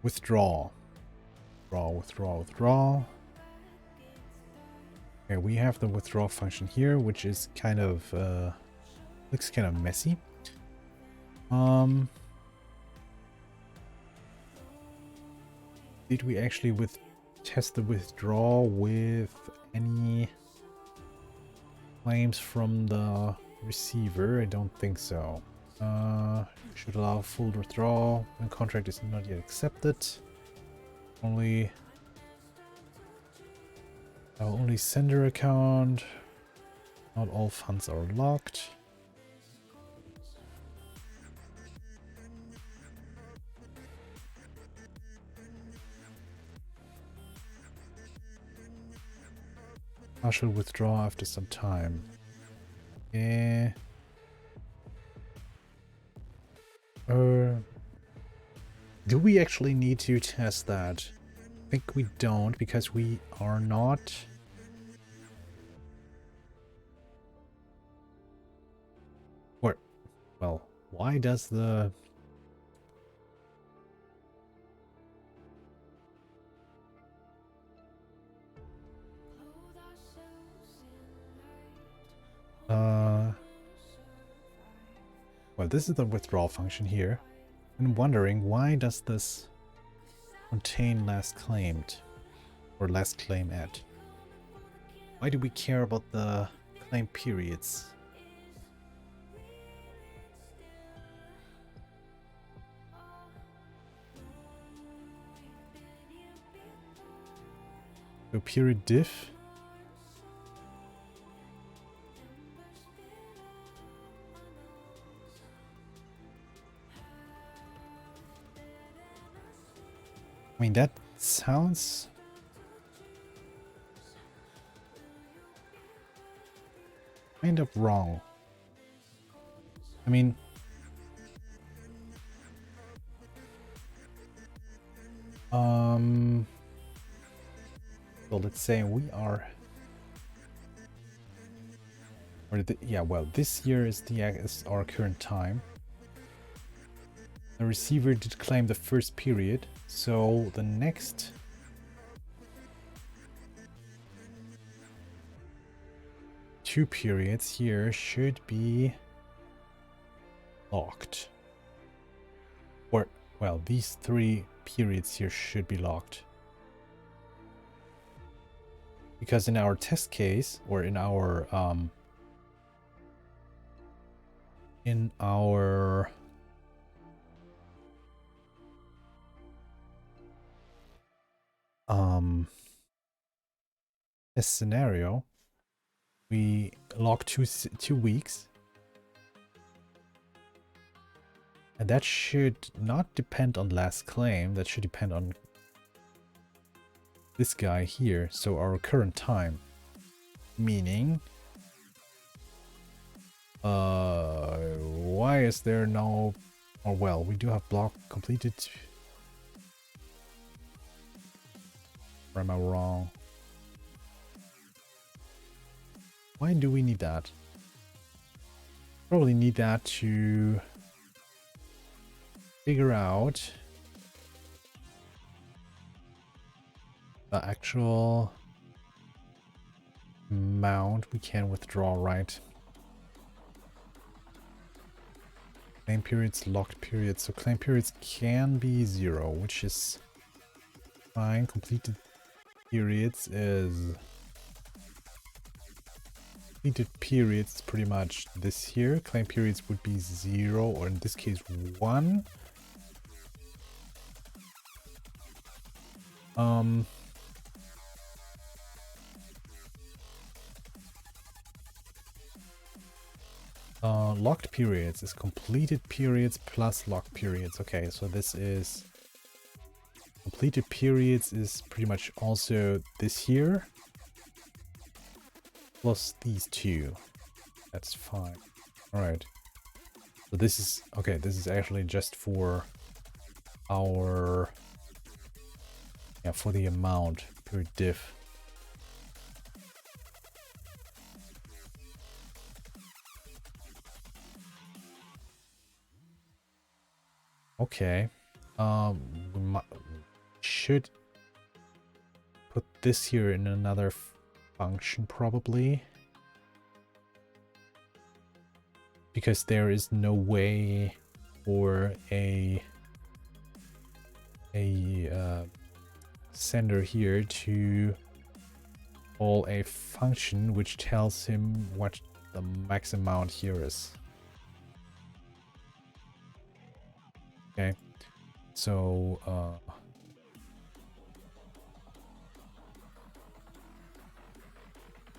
withdraw. Withdraw. Okay, we have the withdraw function here, which is kind of looks kind of messy. Did we actually test the withdrawal with any claims from the receiver? I don't think so. Should allow full withdrawal when contract is not yet accepted. Only sender account. Not all funds are locked. Partial withdraw after some time. Yeah. Do we actually need to test that? I think we don't, because we are not. Or, well, why does the well, this is the withdrawal function here. I'm wondering, why does this contain last claimed or last claim at? Why do we care about the claim periods? So period diff. I mean, that sounds kind of wrong. I mean, so let's say we are, or yeah, well, this year is our current time. The receiver did claim the first period, so the next two periods here should be locked. Or, well, these three periods here should be locked. Because in our test case, or in our test scenario, we lock 2 weeks, and that should not depend on last claim. That should depend on this guy here. So our current time, meaning why is there no, or well, we do have block completed, or am I wrong? Why do we need that? Probably need that to figure out the actual amount we can withdraw, right? Claim periods, locked periods. So claim periods can be 0, which is fine. Completed periods is... Completed periods pretty much this here. Claim periods would be 0, or in this case 1. Locked periods is completed periods plus locked periods. Okay, so this is completed periods is pretty much also this here plus these two. That's fine. All right. So this is okay. This is actually just for our for the amount per diff. Okay, we should put this here in another function probably, because there is no way for a sender here to call a function which tells him what the max amount here is. Okay, so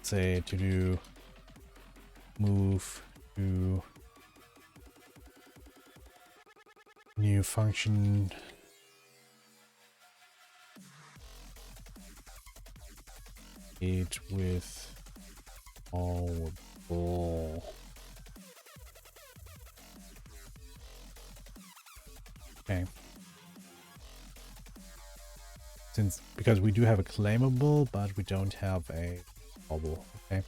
say to do move to new function with all ball. Okay. Because we do have a claimable, but we don't have a bubble. Okay.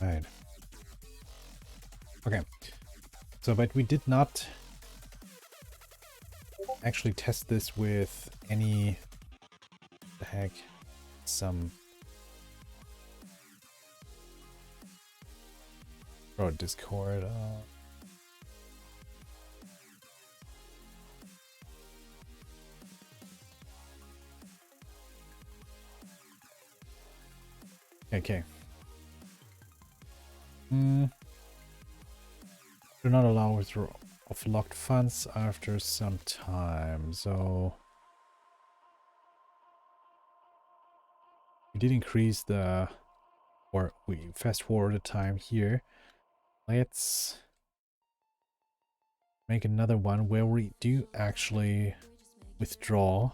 Right. Okay. So, but we did not actually test this with any... the heck? Some... oh, Discord. Okay. Do not allow withdrawal of locked funds after some time. So we did increase the, or we fast forward the time here. Let's make another one where we do actually withdraw.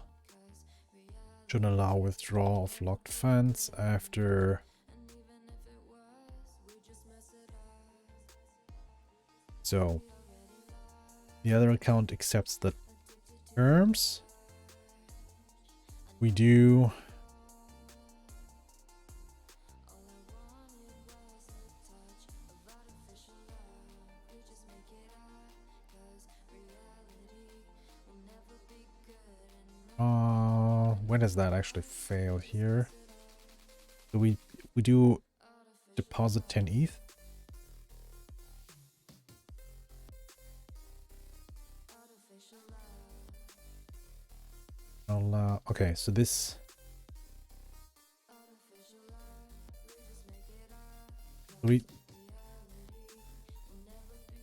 Should allow withdrawal of locked funds after... so the other account accepts the terms. We do... when does that actually fail here? So we do deposit 10 ETH. Okay, so this... we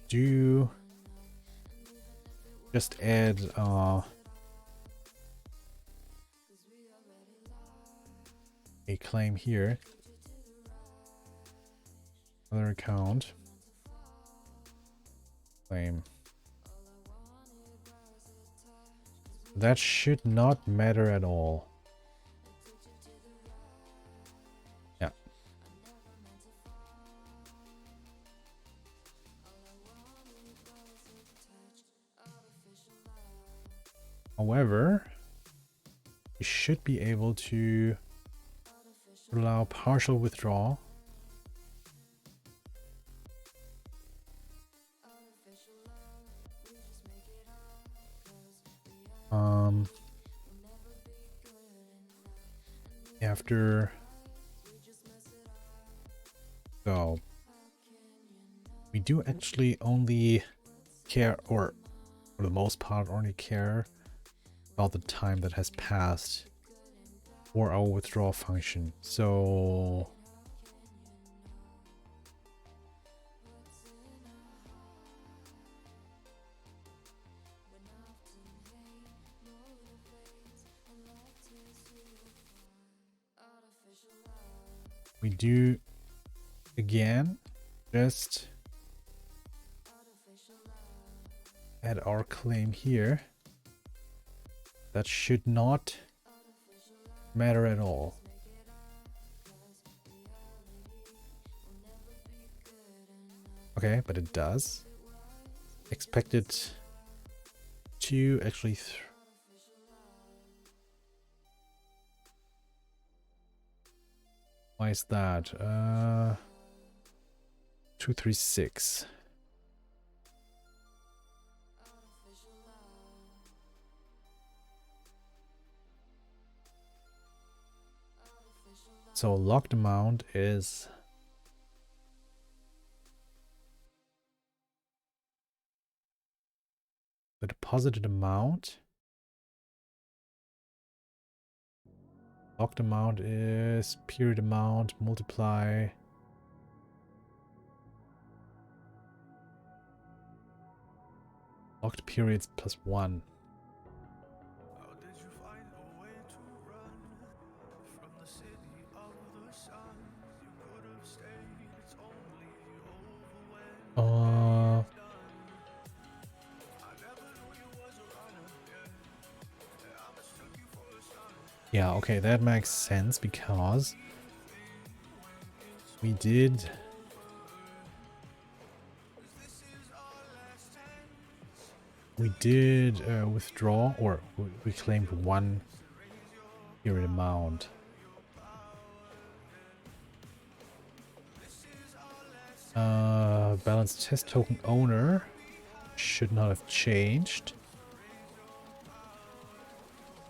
do just add a claim here. Other account. Claim. That should not matter at all. Yeah. However, you should be able to allow partial withdrawal. After... so we do actually only care, or for the most part only care about the time that has passed for our withdrawal function. So we do again just add our claim here. That should not matter at all. Okay, but it does. Expected to actually why is that? 236. So locked amount is the deposited amount. Locked amount is period amount multiply locked periods plus 1. Yeah, okay, that makes sense because we did withdraw, or we claimed 1 period amount. Balance test token owner should not have changed.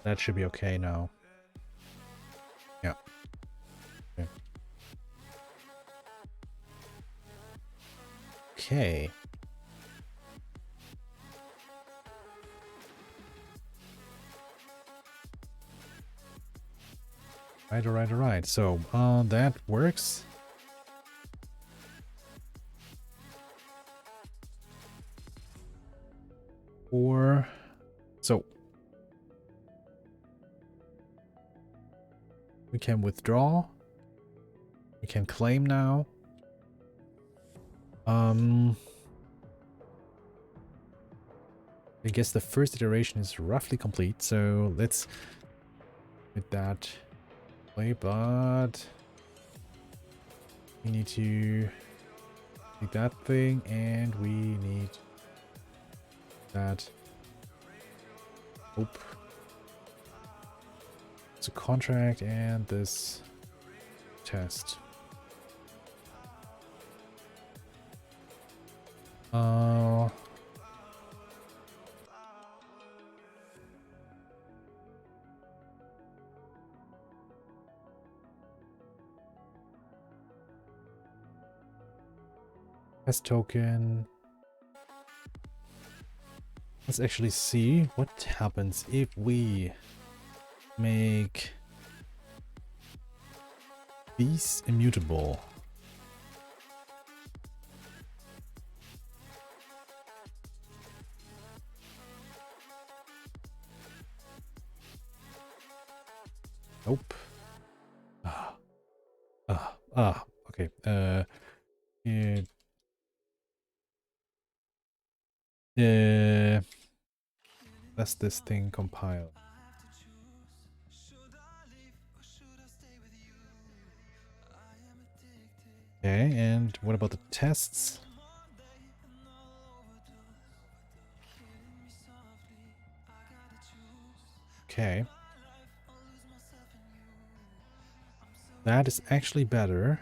That should be okay now. Yeah. Okay. Okay. Alright. So, that works. Or so we can withdraw. We can claim now. I guess the first iteration is roughly complete, so let's hit that play, but we need to take that thing and we need that. Nope. It's a contract and this test. Test token. Let's actually see what happens if we make these immutable. Nope. Okay. Let's this thing compile. Okay, and what about the tests? Okay. That is actually better.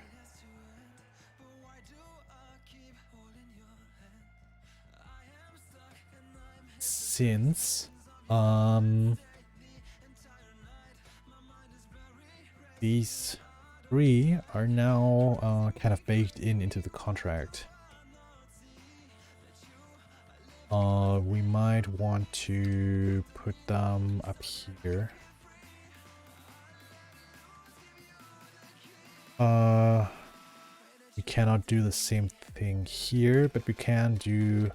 Since these three are now kind of baked into the contract. We might want to put them up here. We cannot do the same thing here, but we can do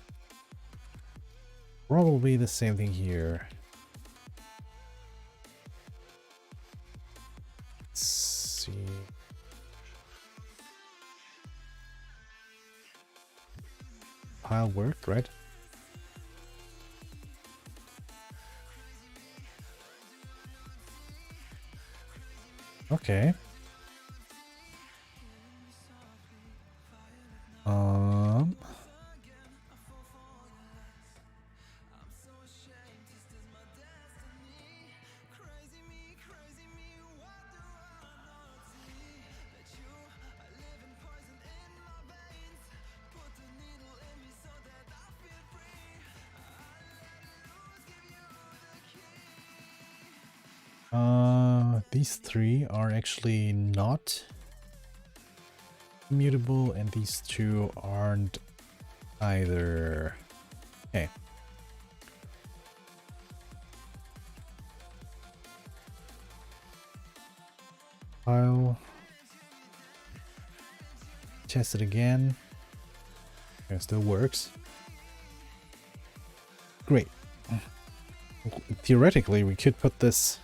probably the same thing here. Let's see. Pile worked, right? Okay. These three are actually not immutable, and these two aren't either. Okay. File. Test it again. It still works. Great. Theoretically, we could put this.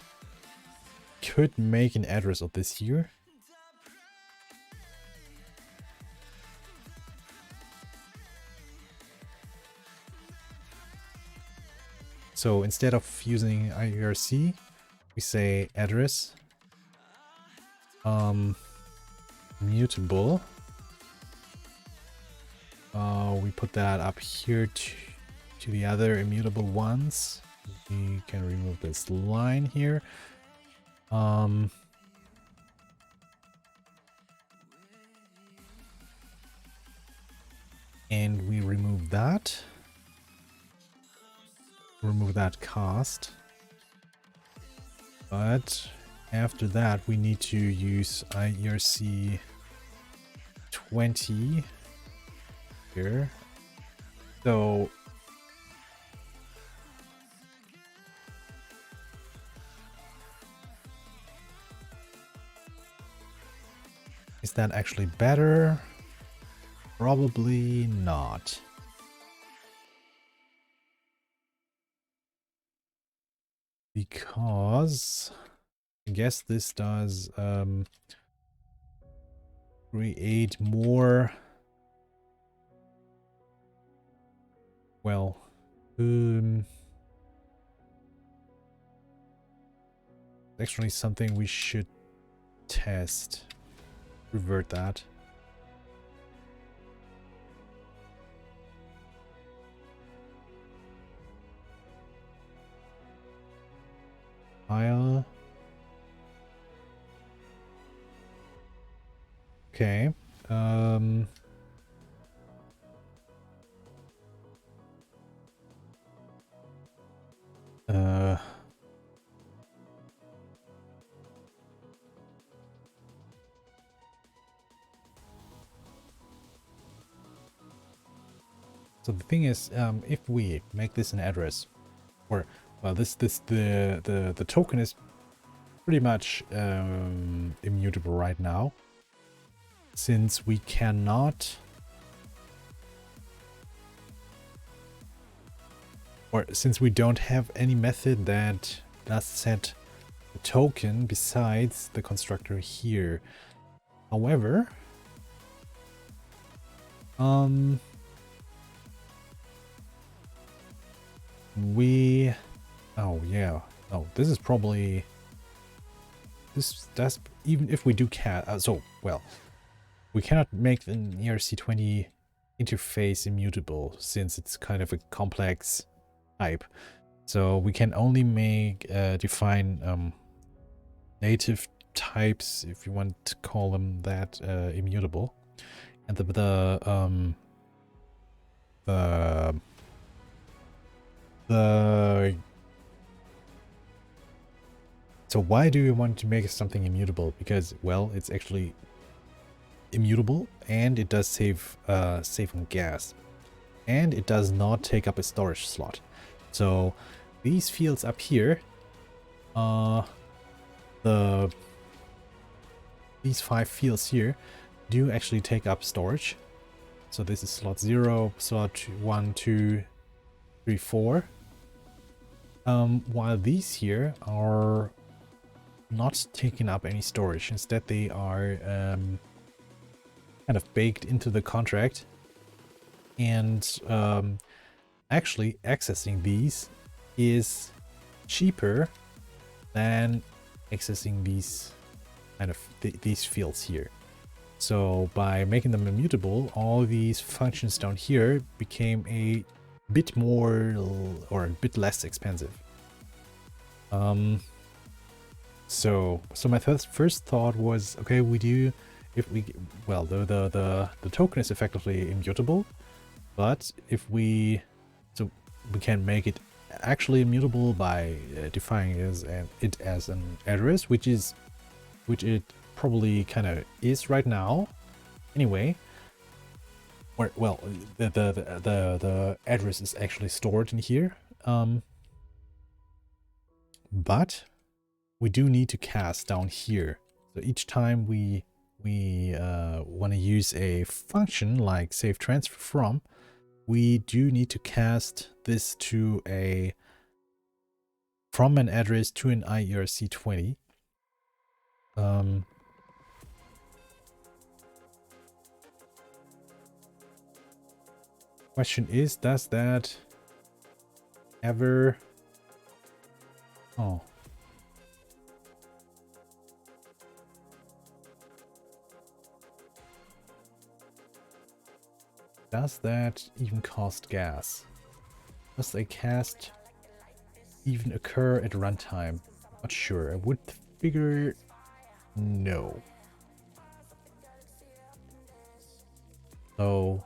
Could make an address of this here. So instead of using IRC, we say address mutable. We put that up here to the other immutable ones. We can remove this line here. And we remove that. Remove that cost. But after that, we need to use IERC 20 here. So is that actually better? Probably not. Because I guess this does create more, well, actually something we should test. Revert that. File. Okay. So the thing is, if we make this an address, or well, the token is pretty much immutable right now, since we cannot, or since we don't have any method that does set the token besides the constructor here. However, this is probably, that's even if we do we cannot make an ERC20 interface immutable since it's kind of a complex type. So we can only make define native types, if you want to call them that, immutable. And so why do you want to make something immutable? Because, well, it's actually immutable and it does save on gas, and it does not take up a storage slot. So these fields up here, these 5 fields here do actually take up storage. So this is slot 0, slot 1, 2, 3, 4. While these here are not taking up any storage. Instead, they are kind of baked into the contract. And actually accessing these is cheaper than accessing these kind of these fields here. So by making them immutable, all these functions down here became a bit more or a bit less expensive. So my first thought was, okay, the token is effectively immutable, but if we can make it actually immutable by defining it as an address, which it probably kind of is right now anyway. Or, well, the address is actually stored in here, but we do need to cast down here. So each time we want to use a function like save transfer from, we do need to cast this from an address to an IERC20. Question is, does that ever... Oh. Does that even cost gas? Does a cast even occur at runtime? Not sure. I would figure no. So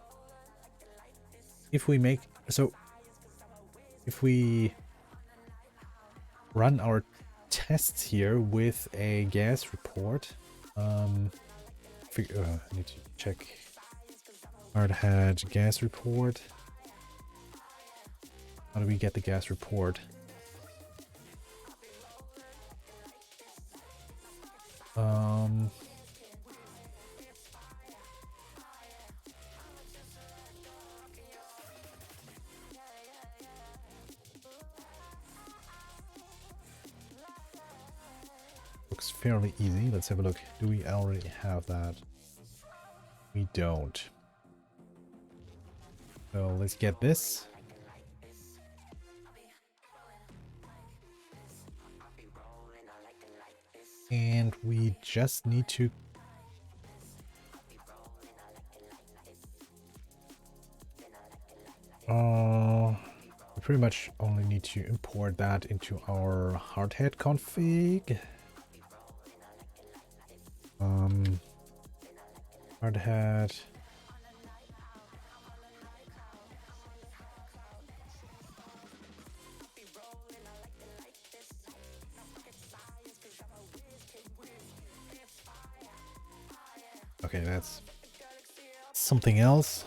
if we make, so if we run our tests here with a gas report, I need to check hardhat gas report. How do we get the gas report? Looks fairly easy. Let's have a look. Do we already have that? We don't. So let's get this. And we just need to we pretty much only need to import that into our hardhat config. Hardhat. Okay, that's something else.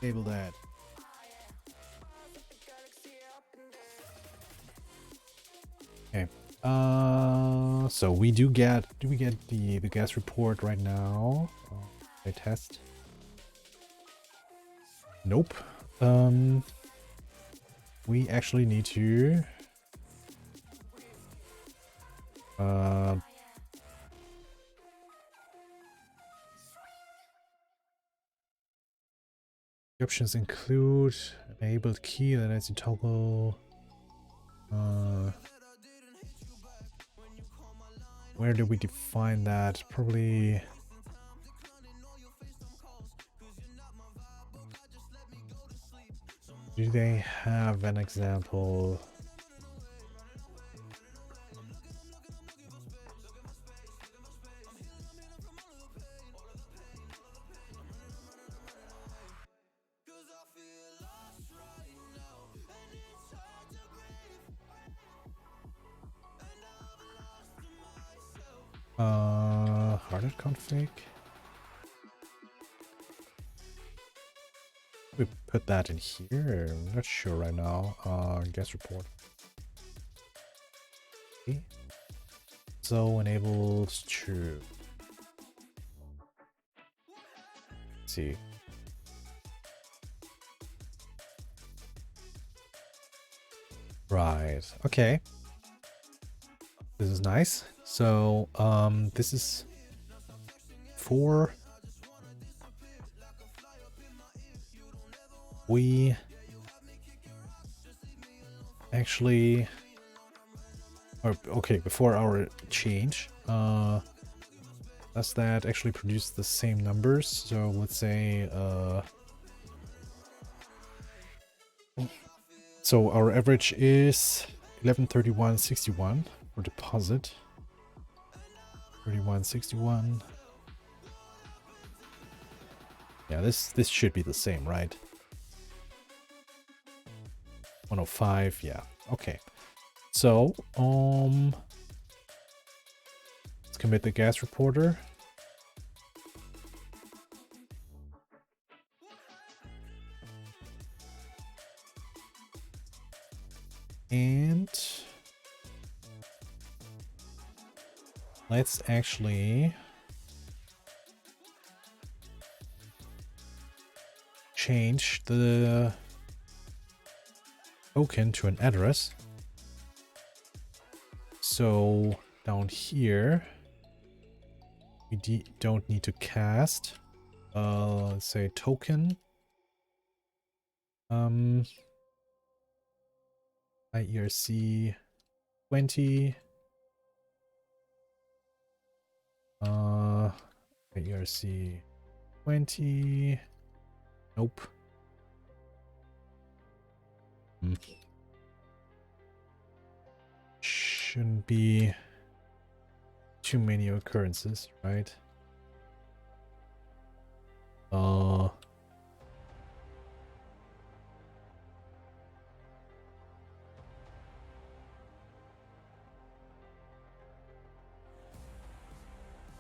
Table that. Okay. So we do we get the gas report right now? I test. Nope. We actually need to the options include enabled key that lets you toggle. Where do we define that? Probably. Do they have an example? Hardhat config. We put that in here. I'm not sure right now. Gas report. Okay. So enables true. Let's see. Right. Okay. This is nice. So this is for we actually okay, before our change, does that actually produce the same numbers? So let's say so our average is 1131.61 for deposit. 31.61. Yeah, this should be the same, right? 105, yeah. Okay. So, let's commit the gas reporter. And let's actually change the token to an address. So down here, we don't need to cast. Let's say token. IERC 20. IERC 20. Nope. Shouldn't be too many occurrences, right?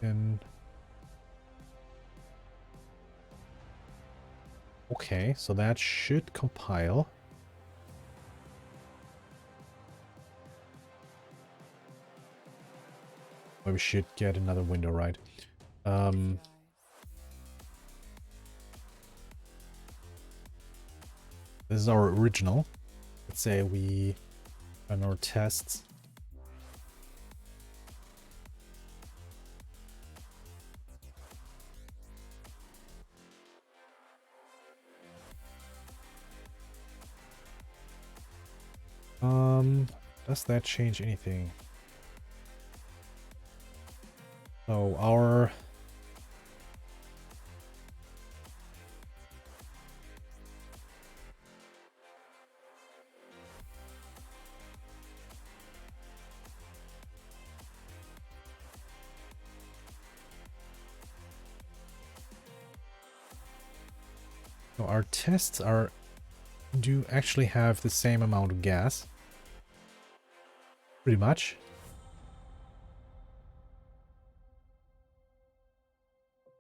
And okay, so that should compile. Or we should get another window, right? This is our original. Let's say we run our tests. Does that change anything? So our tests do actually have the same amount of gas. Pretty much.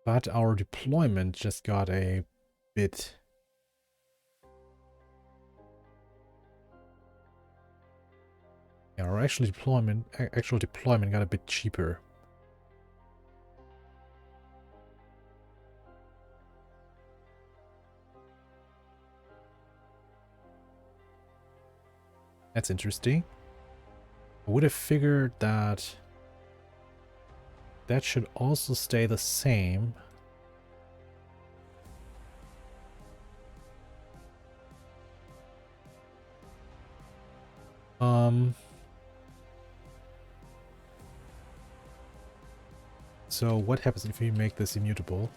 But our deployment just got a bit... Yeah, our actual deployment got a bit cheaper. That's interesting. I would have figured that that should also stay the same. So what happens if we make this immutable?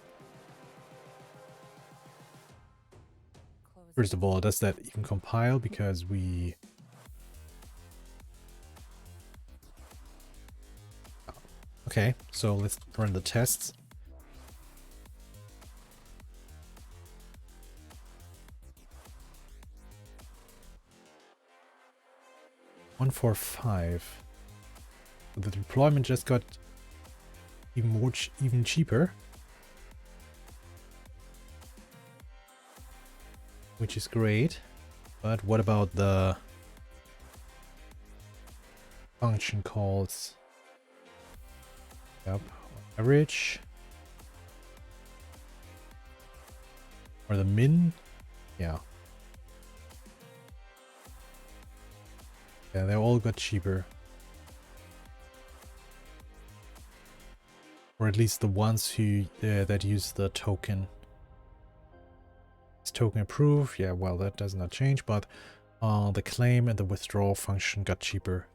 First of all, does that even compile? Because we... Okay, so let's run the tests. One, 4, 5. The deployment just got even cheaper, which is great. But what about the function calls? Yep, average or the min? Yeah. Yeah, they all got cheaper. Or at least the ones who that use the token. Is token approved? Yeah, well, that does not change, but the claim and the withdrawal function got cheaper.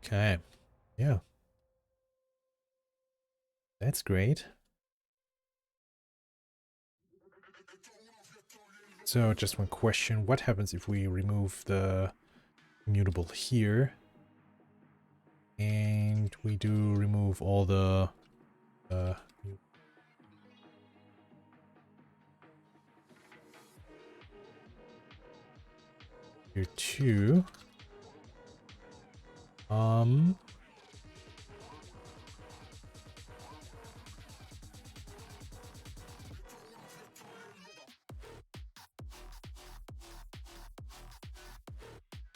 Okay, yeah. That's great. So just one question. What happens if we remove the immutable here? And we do remove all the... here too.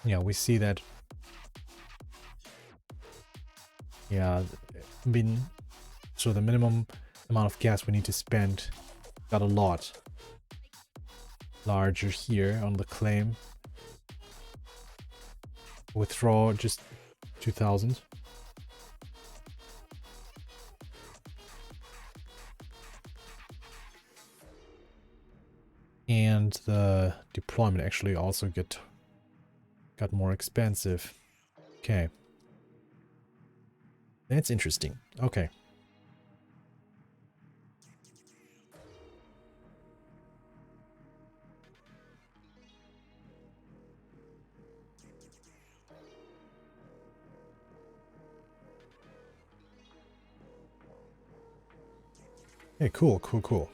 Yeah, we see that. Yeah, I mean, so the minimum amount of gas we need to spend got a lot larger here on the claim. Withdraw just 2000. And the deployment actually also got more expensive. Okay. That's interesting. Okay. Okay, cool, cool, cool.